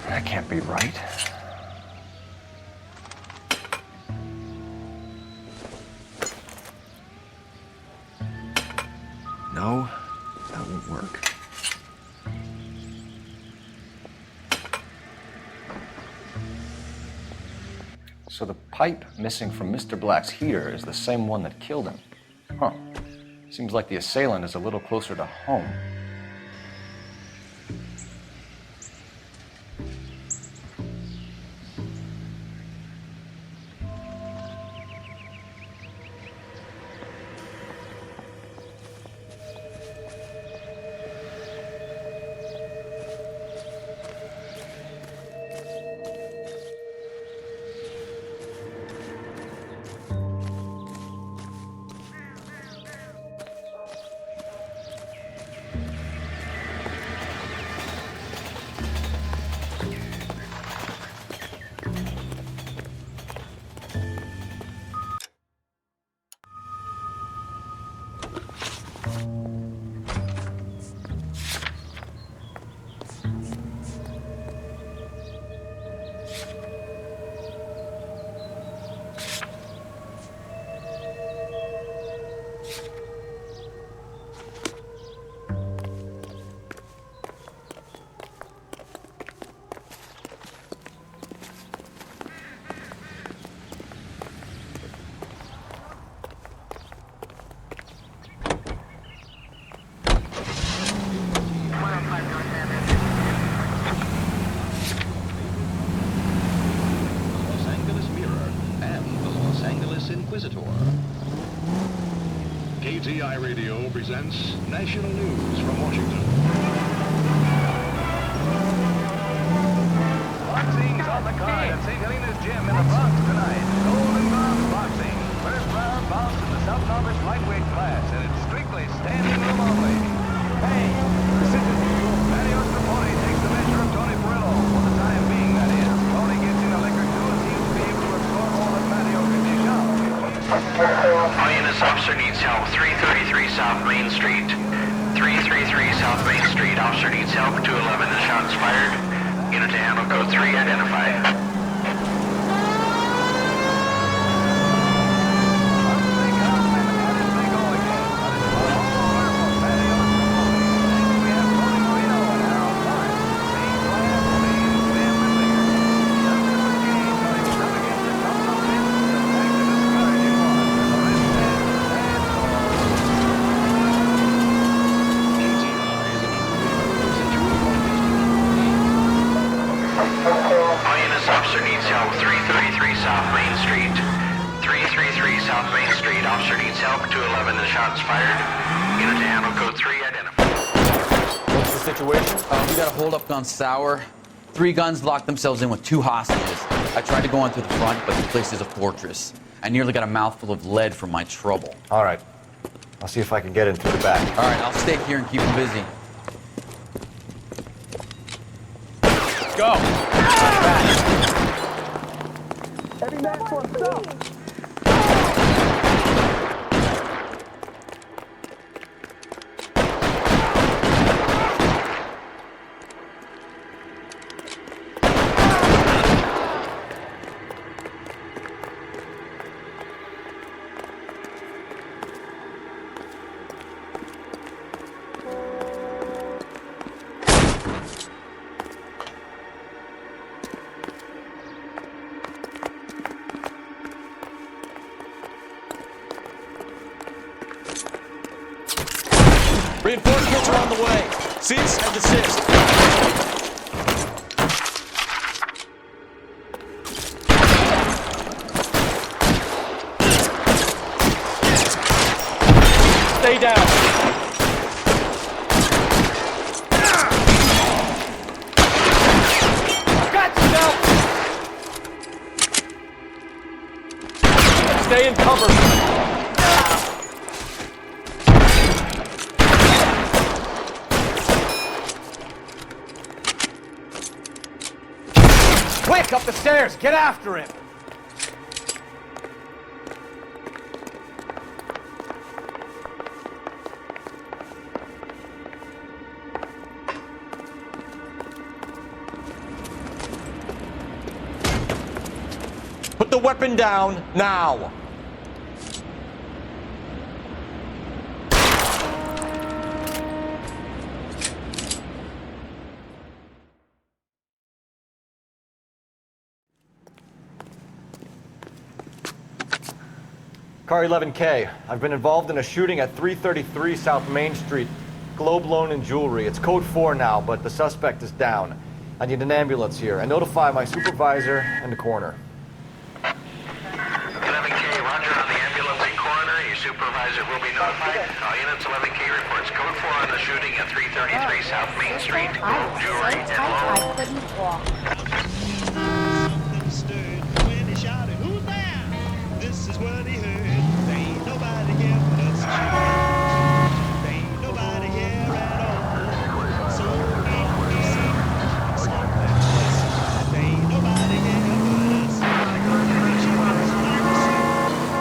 That can't be right. No, that won't work. So the pipe missing from Mr. Black's heater is the same one that killed him. Huh. Seems like the assailant is a little closer to home. KTI Radio presents national news from Washington. Boxing's on the card at St. Helena's Gym in the Bronx tonight. Golden Gloves Boxing. First round bouts in the sub-novice lightweight class, and it's strictly standing room only. Hey, listen to you. Manny Ostraponi takes the measure of Tony Perillo. For the time being, that is. Tony gets in a lick or two and seems to be able to absorb all that Manny can dish out. INS officer needs help. 333 South Main Street. 333 South Main Street. Officer needs help. 211. The shots fired. Unit to handle code 3 identified. Officer needs help. 333 South Main Street. 333 South Main Street. Officer needs help. 211. The shots fired. Unit to handle code 3 identified. What's the situation? We got a hold-up gone sour. 3 guns locked themselves in with 2 hostages. I tried to go on through the front, but the place is a fortress. I nearly got a mouthful of lead from my trouble. All right. I'll see if I can get in through the back. All right, I'll stay here and keep them busy. Go! Heavy max on stop. Reinforcements are on the way. Cease and desist. Stay down. Stay in cover. Quick, up the stairs! Get after him! Put the weapon down now. Car 11K. I've been involved in a shooting at 333 South Main Street. Globe Loan and Jewelry. It's code 4 now, but the suspect is down. I need an ambulance here. And notify my supervisor and the coroner. 11K, roger on the ambulance and coroner. Your supervisor will be notified. All units, 11K reports code 4 on the shooting at 333 South Main Street. Globe Jewelry and Loan. I couldn't walk. Who's there? This is what he heard. There ain't nobody here but us chickens. There ain't nobody here at all. So ain't we sing a song like this. There ain't nobody here but us. The chickens like to sing,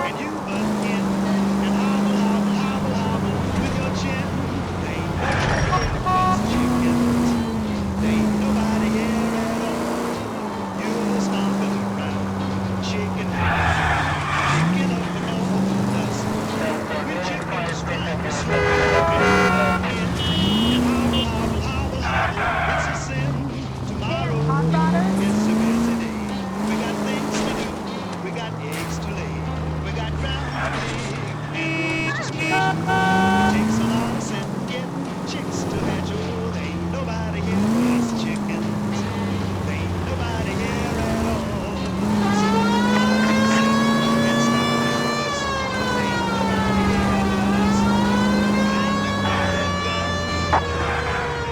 and you butt in and hobble, hobble, hobble, hobble with your chin. There ain't nobody here but us chickens. There ain't nobody here at all. You're stomping around, chicken.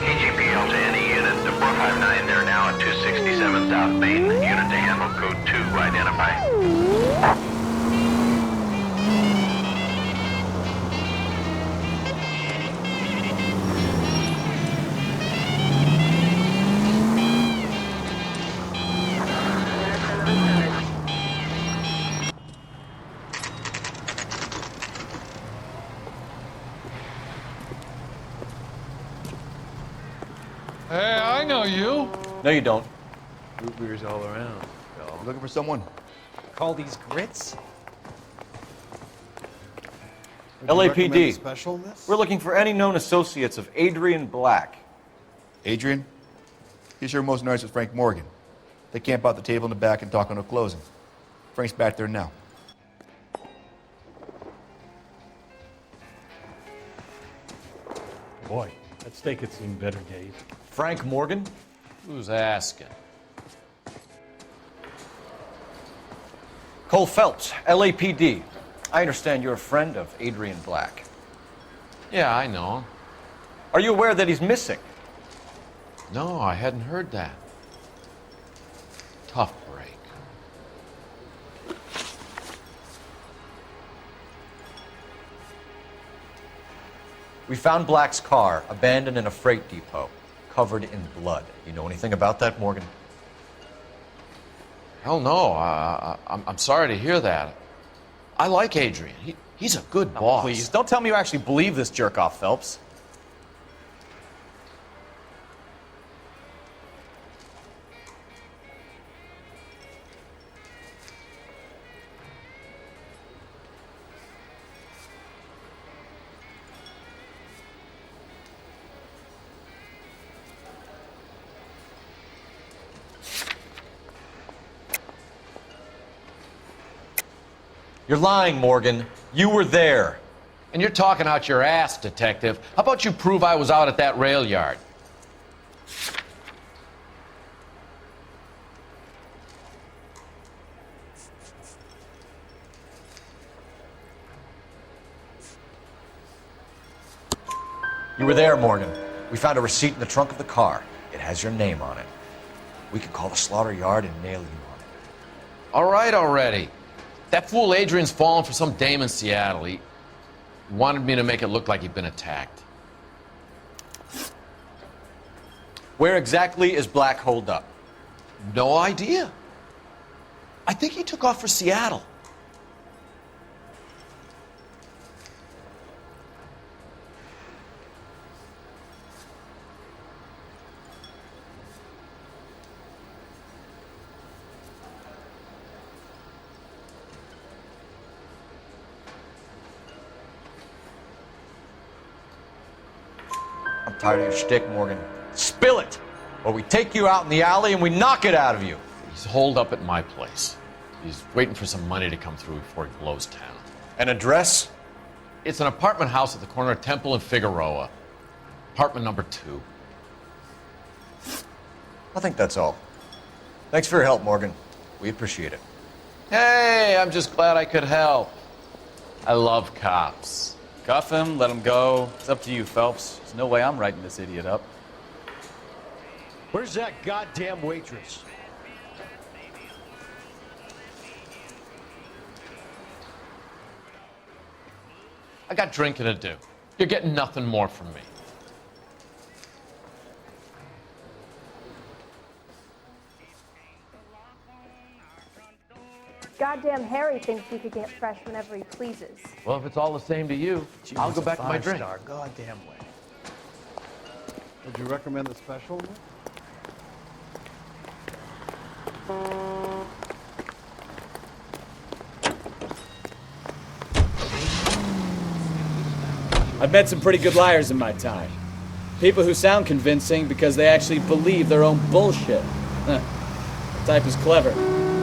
KGPL to any unit, the 459, they're now at 267 South Main. Unit to handle code 2, identify. Hey, I know you. No, you don't. Root beers all around. You looking for someone? Call these grits? LAPD. We're looking for any known associates of Adrian Black. Adrian? He's here most nights with Frank Morgan. They camp out the table in the back and talk on a closing. Frank's back there now. Boy, that steak had seen better days. Frank Morgan? Who's asking? Cole Phelps, LAPD. I understand you're a friend of Adrian Black. Yeah, I know. Are you aware that he's missing? No, I hadn't heard that. Tough break. We found Black's car abandoned in a freight depot, covered in blood. You know anything about that, Morgan? Hell no. I'm sorry to hear that. I like Adrian. He's a good boss. Please, don't tell me you actually believe this jerk-off, Phelps. You're lying, Morgan. You were there. And you're talking out your ass, detective. How about you prove I was out at that rail yard? You were there, Morgan. We found a receipt in the trunk of the car. It has your name on it. We could call the slaughter yard and nail you on it. All right already. That fool Adrian's fallen for some dame in Seattle. He wanted me to make it look like he'd been attacked. Where exactly is Black holed up? No idea. I think he took off for Seattle. I'm tired of your shtick, Morgan. Spill it, or we take you out in the alley and we knock it out of you. He's holed up at my place. He's waiting for some money to come through before he blows town. An address? It's an apartment house at the corner of Temple and Figueroa. Apartment number 2. I think that's all. Thanks for your help, Morgan. We appreciate it. Hey, I'm just glad I could help. I love cops. Cuff him, let him go. It's up to you, Phelps. There's no way I'm writing this idiot up. Where's that goddamn waitress? I got drinking to do. You're getting nothing more from me. Goddamn Harry thinks he could get fresh whenever he pleases. Well, if it's all the same to you, I'll go back to my drink. Five-star goddamn way. Would you recommend the special one? I've met some pretty good liars in my time. People who sound convincing because they actually believe their own bullshit. The type is clever,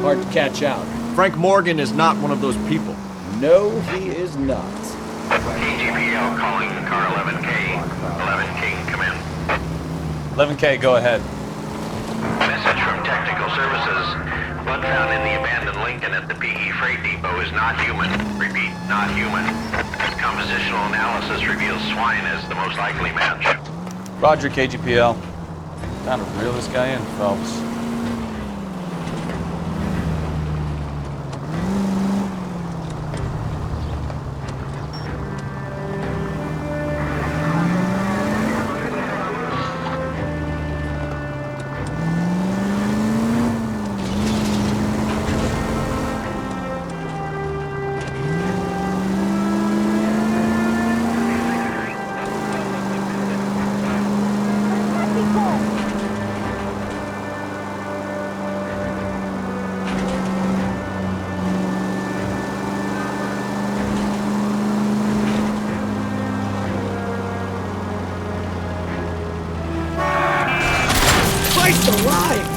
hard to catch out. Frank Morgan is not one of those people. No, he is not. KGPL calling car 11K. 11K, come in. 11K, go ahead. Message from Technical Services. Blood found in the abandoned Lincoln at the PE Freight Depot is not human. Repeat, not human. Compositional analysis reveals swine as the most likely match. Roger, KGPL. Time to reel this guy in, Phelps. Christ alive!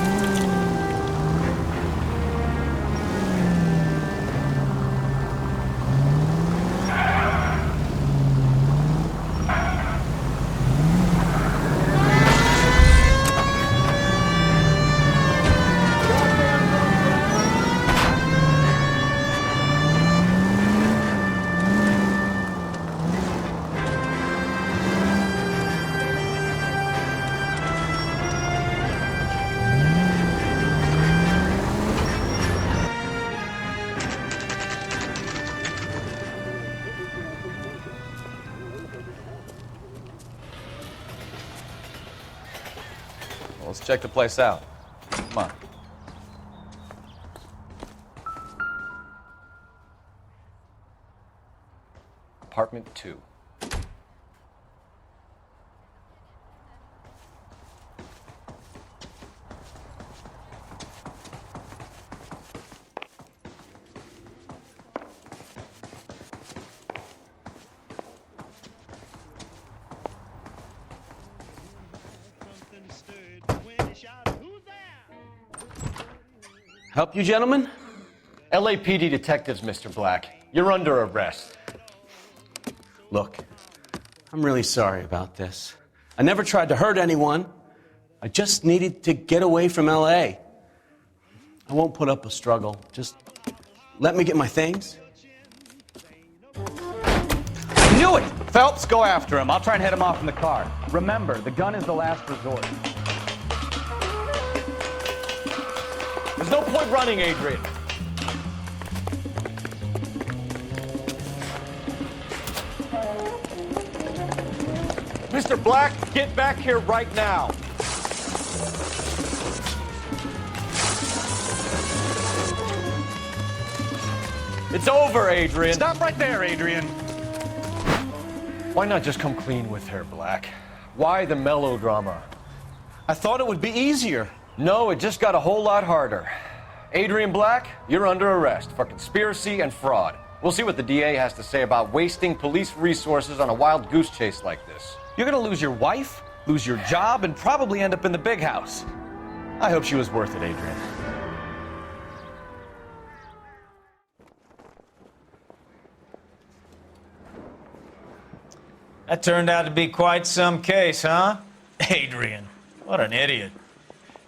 Let's check the place out. Come on. Apartment 2. Help you, gentlemen? LAPD detectives, Mr. Black. You're under arrest. Look, I'm really sorry about this. I never tried to hurt anyone. I just needed to get away from LA. I won't put up a struggle. Just let me get my things. I knew it! Phelps, go after him. I'll try and head him off in the car. Remember, the gun is the last resort. There's no point running, Adrian. Mr. Black, get back here right now. It's over, Adrian. Stop right there, Adrian. Why not just come clean with her, Black? Why the melodrama? I thought it would be easier. No, it just got a whole lot harder. Adrian Black, you're under arrest for conspiracy and fraud. We'll see what the DA has to say about wasting police resources on a wild goose chase like this. You're gonna lose your wife, lose your job, and probably end up in the big house. I hope she was worth it, Adrian. That turned out to be quite some case, huh? Adrian, what an idiot.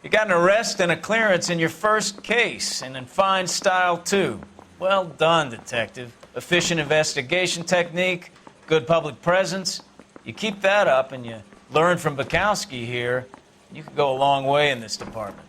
You got an arrest and a clearance in your first case, and in fine style, too. Well done, detective. Efficient investigation technique, good public presence. You keep that up and you learn from Bukowski here, you could go a long way in this department.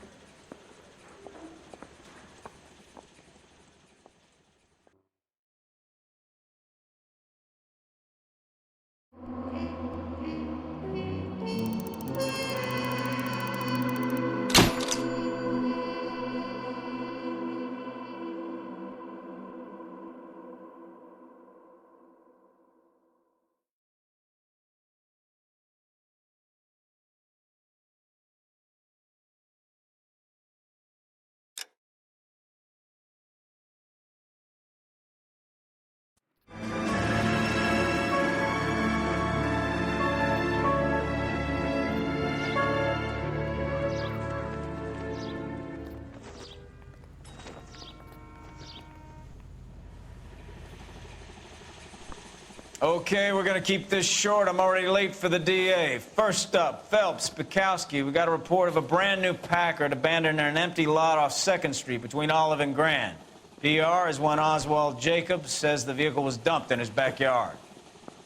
Okay, we're gonna keep this short. I'm already late for the DA. First up, Phelps, Bukowski. We got a report of a brand new Packard abandoned in an empty lot off 2nd Street between Olive and Grand. PR is one Oswald Jacobs says the vehicle was dumped in his backyard.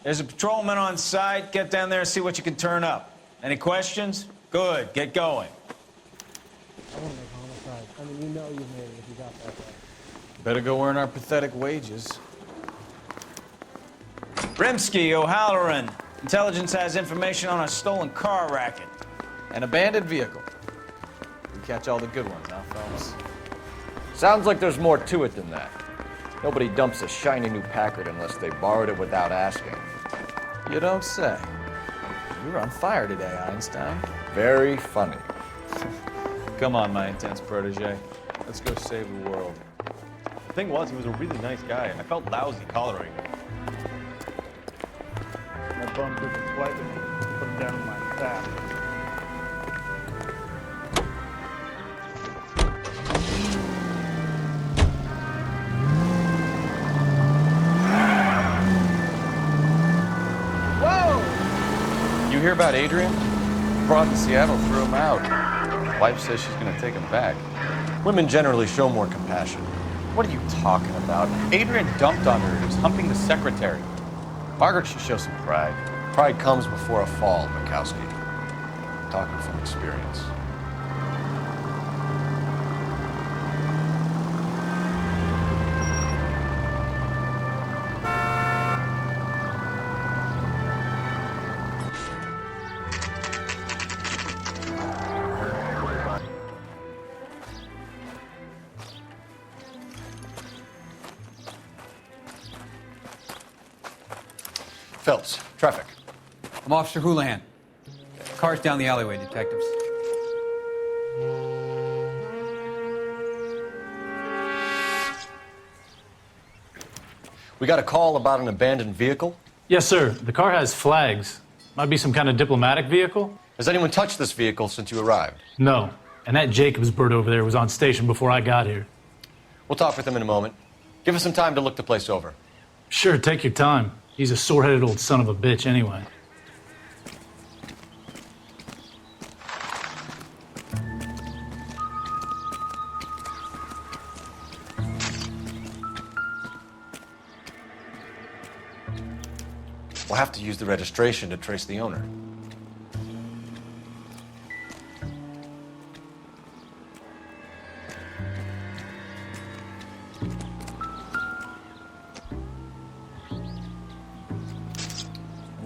There's a patrolman on site. Get down there and see what you can turn up. Any questions? Good, get going. I want to make homicide. I mean, you know you made it if you got that right. Better go earn our pathetic wages. Rimsky, O'Halloran. Intelligence has information on a stolen car racket. An abandoned vehicle. We catch all the good ones, huh, Phelps? Sounds like there's more to it than that. Nobody dumps a shiny new Packard unless they borrowed it without asking. You don't say. You're on fire today, Einstein. Very funny. Come on, my intense protege. Let's go save the world. The thing was, he was a really nice guy. I felt lousy tolerating him. That bum took a swipe at me, put him down in my sack. Whoa! You hear about Adrian? Broad in Seattle threw him out. Wife says she's gonna take him back. Women generally show more compassion. What are you talking about? Adrian dumped on her. He was humping the secretary. Margaret should show some pride. Pride comes before a fall, Bukowski. Talking from experience. Phelps, traffic. I'm Officer Houlihan. Car's down the alleyway, detectives. We got a call about an abandoned vehicle. Yes, sir. The car has flags. Might be some kind of diplomatic vehicle. Has anyone touched this vehicle since you arrived? No. And that Jacobs bird over there was on station before I got here. We'll talk with him in a moment. Give us some time to look the place over. Sure, take your time. He's a sore-headed old son of a bitch anyway. We'll have to use the registration to trace the owner.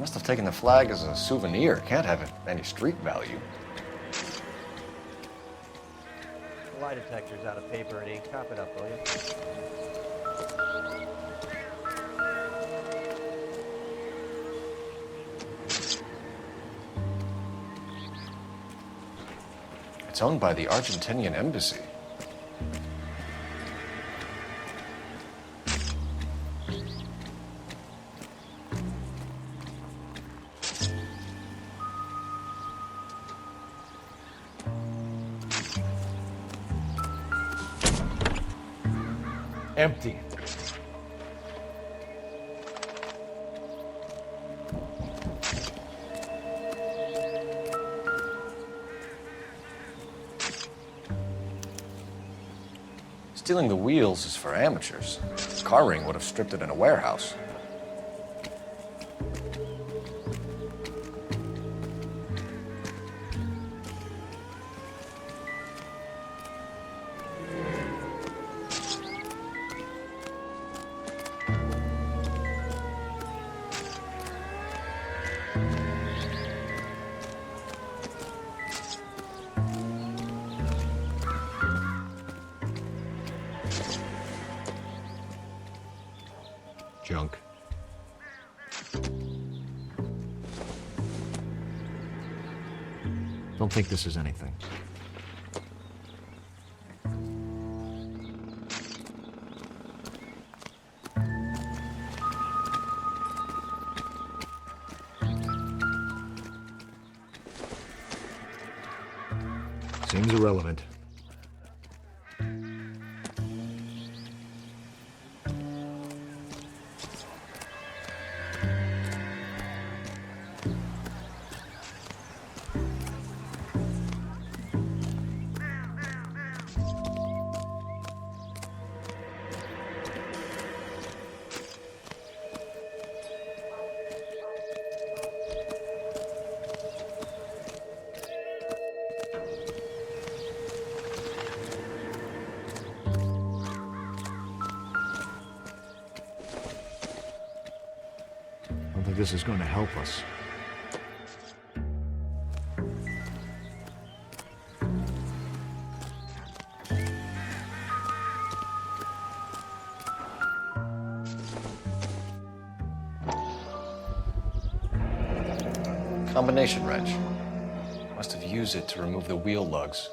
Must have taken the flag as a souvenir. Can't have any street value. The lie detector's out of paper and ink. Cop it up, will you? It's owned by the Argentinian embassy. Empty. Stealing the wheels is for amateurs. Car Ring would have stripped it in a warehouse. Junk. Don't think this is anything. Seems irrelevant. I don't think this is going to help us. Combination wrench. Must have used it to remove the wheel lugs.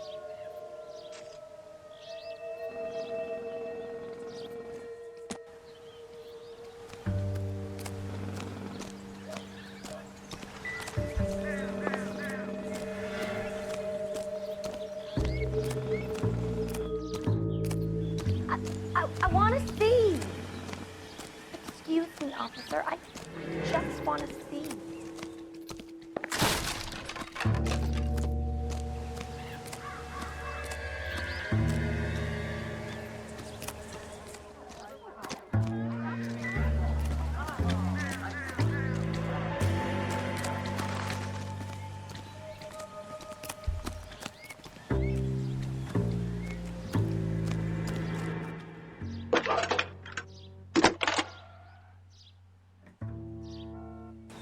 I want to see. Excuse me, officer. I just want to see.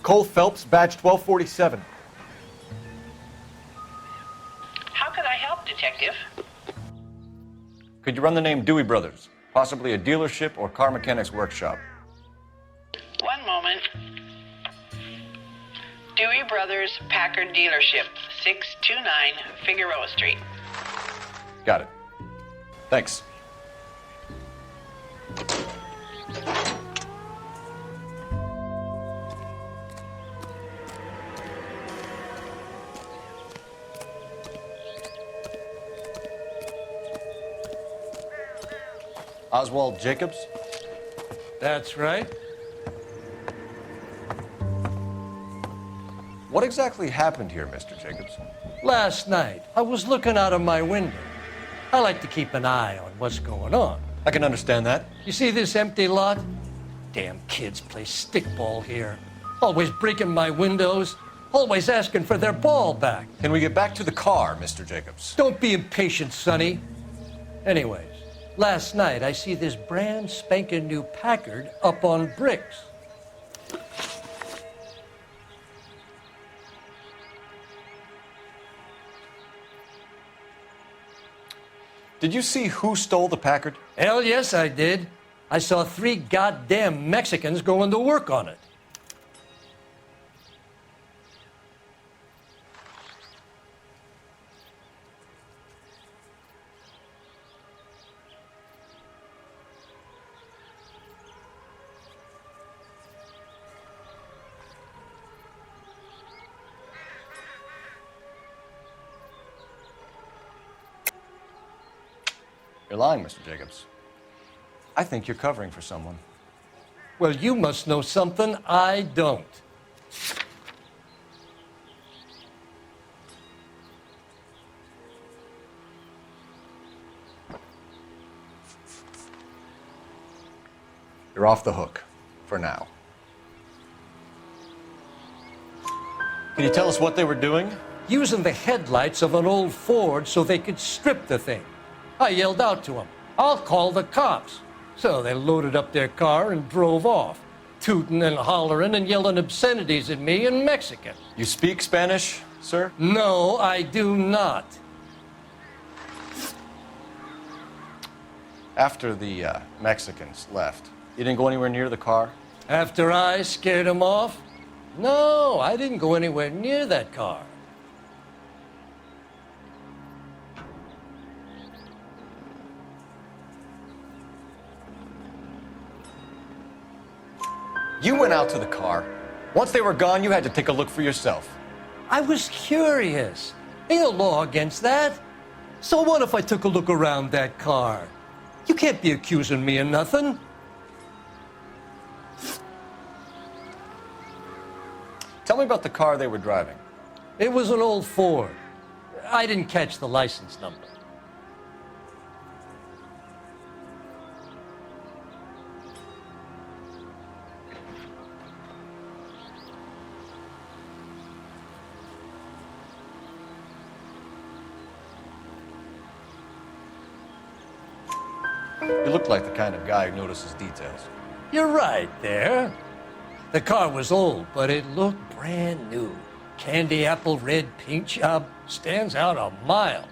Cole Phelps, badge 1247. How can I help, Detective? Could you run the name Dewey Brothers? Possibly a dealership or car mechanics workshop. One moment. Dewey Brothers Packard Dealership, 629 Figueroa Street. Got it. Thanks. Oswald Jacobs? That's right. What exactly happened here, Mr. Jacobs? Last night, I was looking out of my window. I like to keep an eye on what's going on. I can understand that. You see this empty lot? Damn kids play stickball here. Always breaking my windows. Always asking for their ball back. Can we get back to the car, Mr. Jacobs? Don't be impatient, Sonny. Anyways, last night I see this brand spanking new Packard up on bricks. Did you see who stole the Packard? Hell yes, I did. I saw 3 goddamn Mexicans going to work on it. You're lying, Mr. Jacobs. I think you're covering for someone. Well, you must know something I don't. You're off the hook, for now. Can you tell us what they were doing? Using the headlights of an old Ford so they could strip the thing. I yelled out to them, "I'll call the cops." So they loaded up their car and drove off, tooting and hollering and yelling obscenities at me in Mexican. You speak Spanish, sir? No, I do not. After the Mexicans left, you didn't go anywhere near the car? After I scared them off? No, I didn't go anywhere near that car. You went out to the car. Once they were gone, you had to take a look for yourself. I was curious. Ain't no law against that. So what if I took a look around that car? You can't be accusing me of nothing. Tell me about the car they were driving. It was an old Ford. I didn't catch the license number. You look like the kind of guy who notices details. You're right there. The car was old, but it looked brand new. Candy apple red paint job stands out a mile.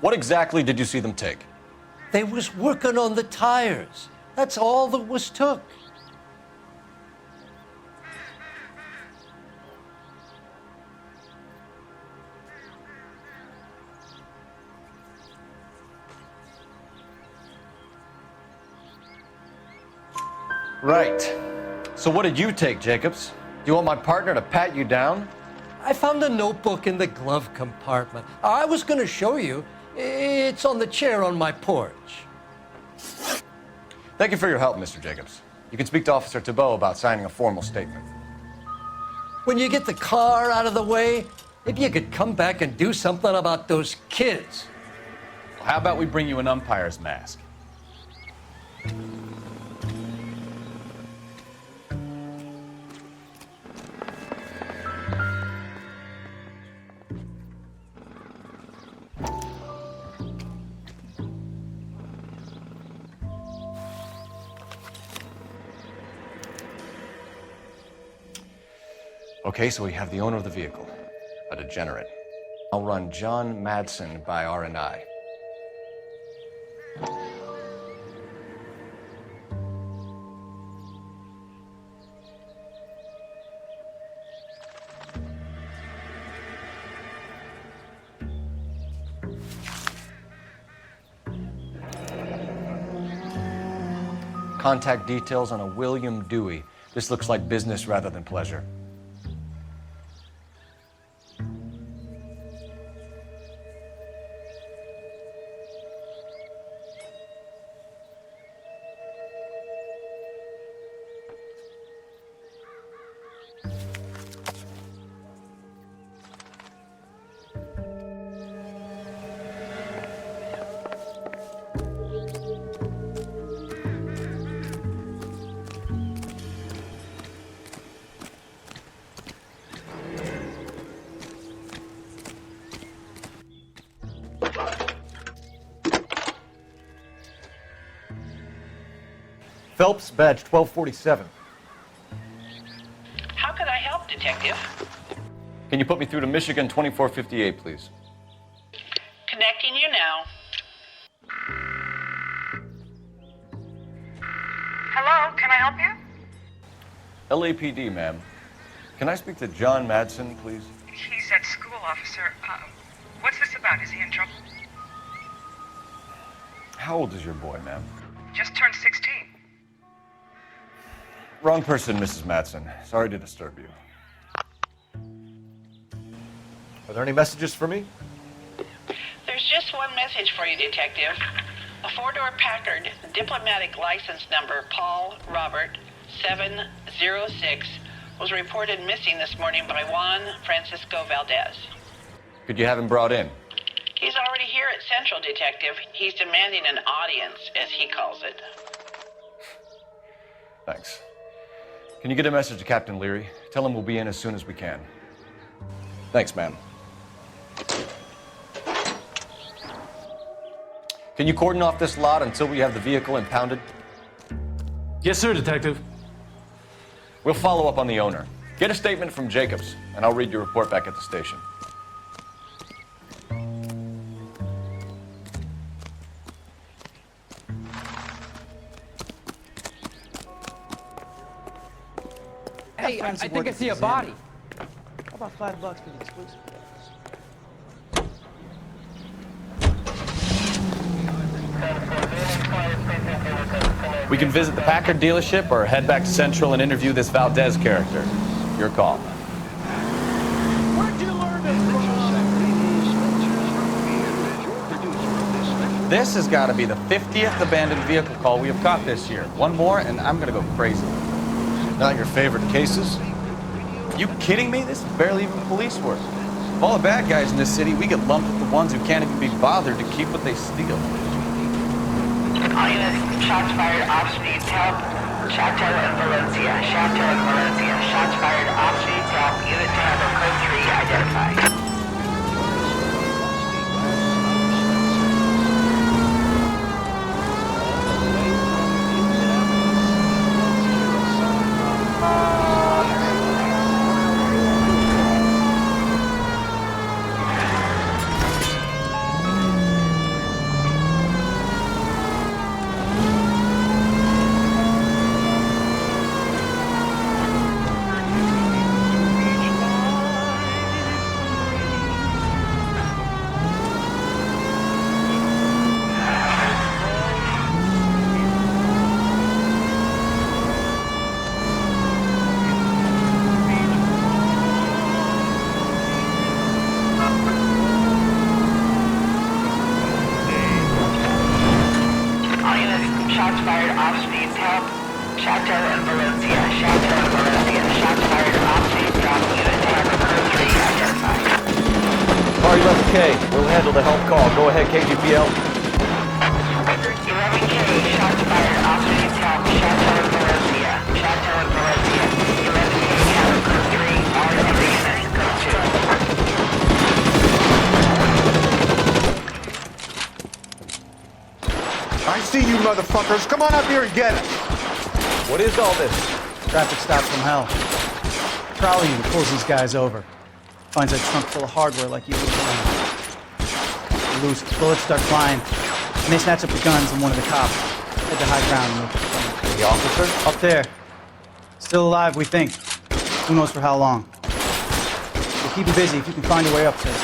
What exactly did you see them take? They was working on the tires. That's all that was took. Right. So what did you take, Jacobs? Do you want my partner to pat you down? I found a notebook in the glove compartment. I was going to show you. It's on the chair on my porch. Thank you for your help, Mr. Jacobs. You can speak to Officer Thibault about signing a formal statement. When you get the car out of the way, maybe you could come back and do something about those kids. Well, how about we bring you an umpire's mask? Okay, so we have the owner of the vehicle, a degenerate. I'll run John Madsen by R&I. Contact details on a William Dewey. This looks like business rather than pleasure. Phelps, badge 1247. How can I help, Detective? Can you put me through to Michigan 2458, please? Connect Hello, can I help you? LAPD, ma'am. Can I speak to John Madsen, please? He's at school, officer. What's this about? Is he in trouble? How old is your boy, ma'am? Just turned 16. Wrong person, Mrs. Madsen. Sorry to disturb you. Are there any messages for me? There's just one message for you, Detective. A four-door Packard, diplomatic license number Paul Robert 706, was reported missing this morning by Juan Francisco Valdez. Could you have him brought in? He's already here at Central, Detective. He's demanding an audience, as he calls it. Thanks. Can you get a message to Captain Leary? Tell him we'll be in as soon as we can. Thanks, ma'am. Can you cordon off this lot until we have the vehicle impounded? Yes, sir, Detective. We'll follow up on the owner. Get a statement from Jacobs, and I'll read your report back at the station. Hey, I think I see a body. How about $5 for the exclusive? We can visit the Packard dealership or head back to Central and interview this Valdez character. Your call. This has got to be the 50th abandoned vehicle call we have caught this year. One more, and I'm going to go crazy. Not your favorite cases? You kidding me? This is barely even police work. Of all the bad guys in this city, we get lumped with the ones who can't even be bothered to keep what they steal. All units, shots fired off-speed, help. Chateau and Valencia. Chateau and Valencia. Shots fired off-speed, help. Unit to handle code 3 identified. We'll handle the help call. Go ahead, KGPL. 11K, shots fired off-speed, help. Chateau and Valencia. Chateau and Valencia. 11K, handle code 3. All other units, code 2. I see you motherfuckers. Come on up here and get it. What is all this? Traffic stop from hell. Trolley and pulls these guys over. Finds a trunk full of hardware like you were playing. Loose, bullets start flying, and they snatch up the guns and one of the cops. Head to high ground and look for them. The officer? Up there. Still alive, we think. Who knows for how long. We'll keep him busy if you can find your way up to it.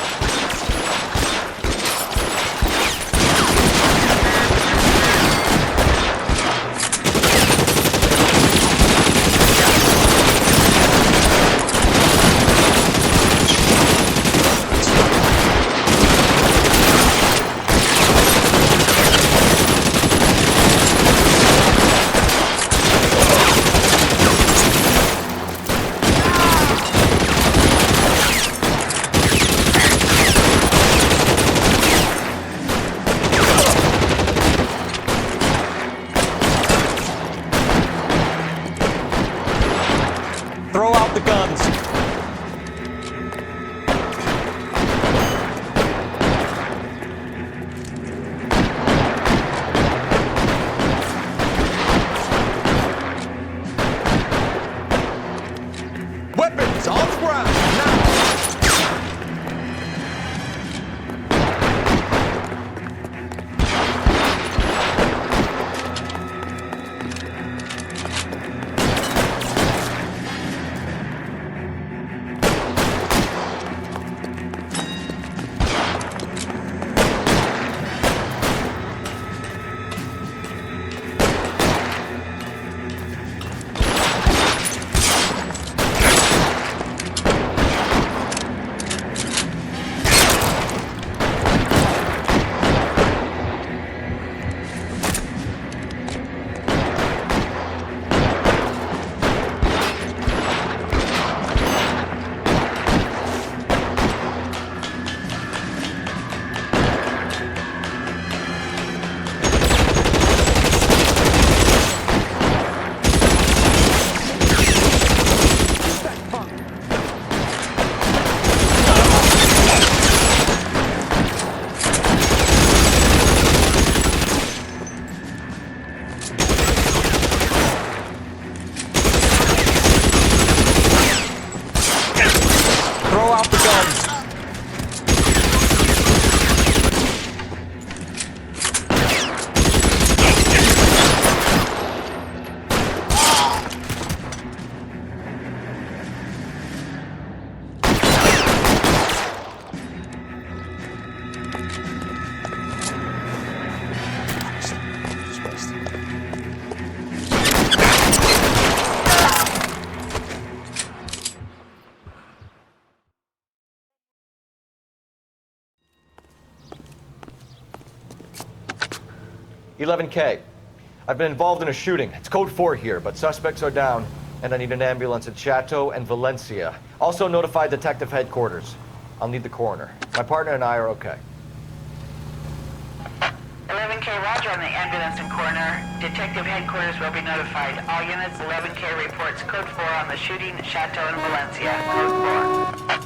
11K. I've been involved in a shooting. It's code 4 here, but suspects are down, and I need an ambulance at Chateau and Valencia. Also notify detective headquarters. I'll need the coroner. My partner and I are okay. 11K, roger on the ambulance and coroner. Detective headquarters will be notified. All units, 11K reports code 4 on the shooting at Chateau and Valencia. Code 4.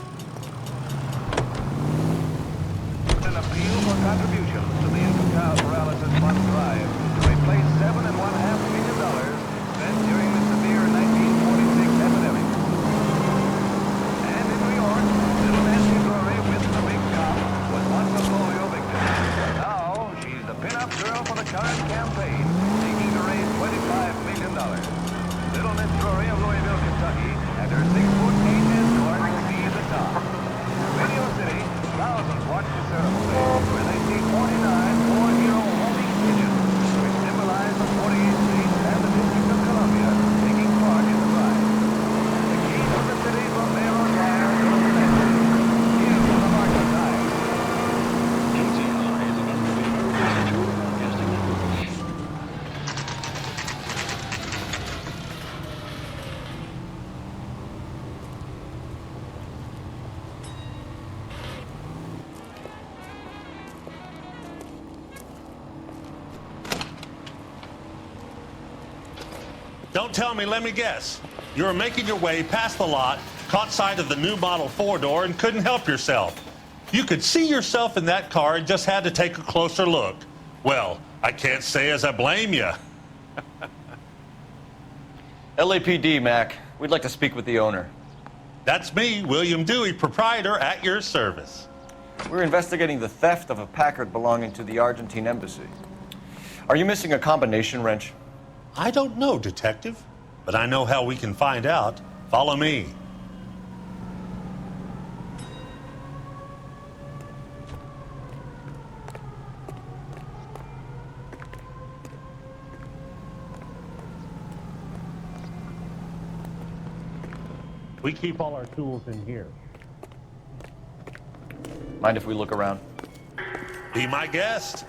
An appeal for contributions to the Infantile Paralysis Fund drive to replace $7.5 million spent during the severe 1946 epidemic. And in New York, little Nancy Drury with the big cop was once a polio victim. Now she's the pin-up girl for the current campaign, seeking to raise $25 million. Little Miss Drury of Louisville, Kentucky, and her 6'8" escort will be at the top. Radio City, thousands watch the ceremony, where they see 49 four-hero homing pigeons, which symbolize the 48 states and the District of Columbia taking part in the ride. The keys of the city from there on wire go to Nancy. Here for the Market Times. KCSI is an unbelievable Institute of Broadcasting Network. Don't tell me, let me guess. You were making your way past the lot, caught sight of the new model 4-door, and couldn't help yourself. You could see yourself in that car and just had to take a closer look. Well, I can't say as I blame you. LAPD, Mac. We'd like to speak with the owner. That's me, William Dewey, proprietor, at your service. We're investigating the theft of a Packard belonging to the Argentine embassy. Are you missing a combination wrench? I don't know, Detective, but I know how we can find out. Follow me. We keep all our tools in here. Mind if we look around? Be my guest.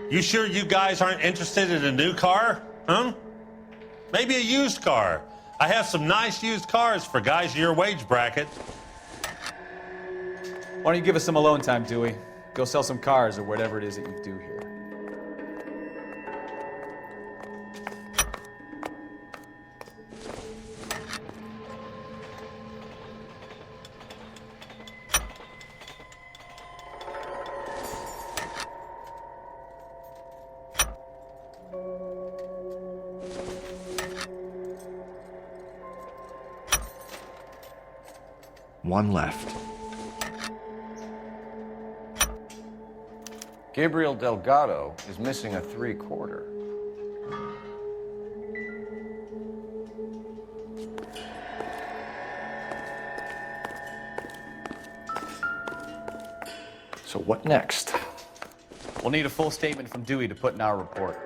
You sure you guys aren't interested in a new car? Huh? Maybe a used car. I have some nice used cars for guys in your wage bracket. Why don't you give us some alone time, Dewey? Go sell some cars or whatever it is that you do here. One left. Gabriel Delgado is missing a 3/4. So what next? We'll need a full statement from Dewey to put in our report.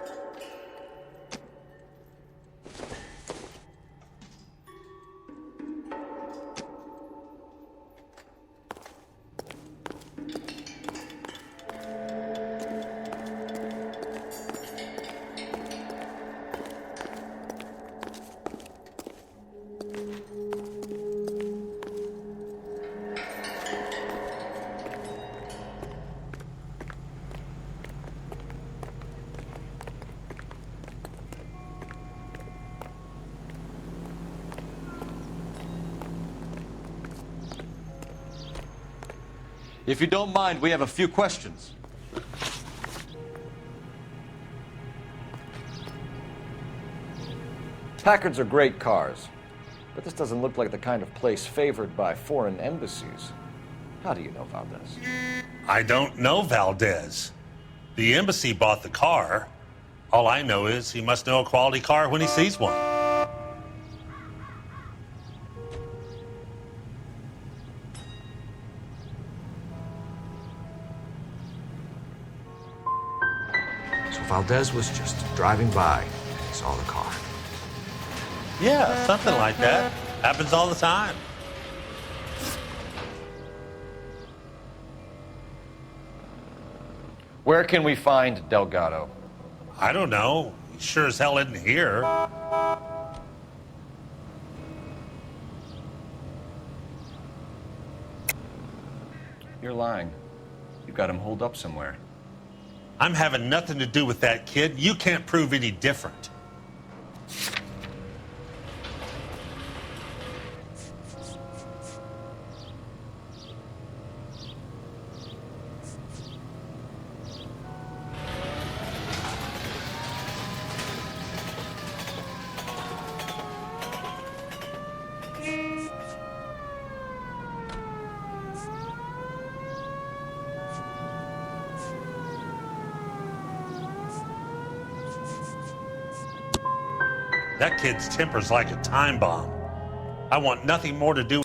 If you don't mind, we have a few questions. Packards are great cars, but this doesn't look like the kind of place favored by foreign embassies. How do you know Valdez? I don't know Valdez. The embassy bought the car. All I know is he must know a quality car when he sees one. So Valdez was just driving by and saw the car. Yeah, something like that. Happens all the time. Where can we find Delgado? I don't know. He sure as hell isn't here. You're lying. You've got him holed up somewhere. I'm having nothing to do with that kid. You can't prove any different. That kid's temper's like a time bomb. I want nothing more to do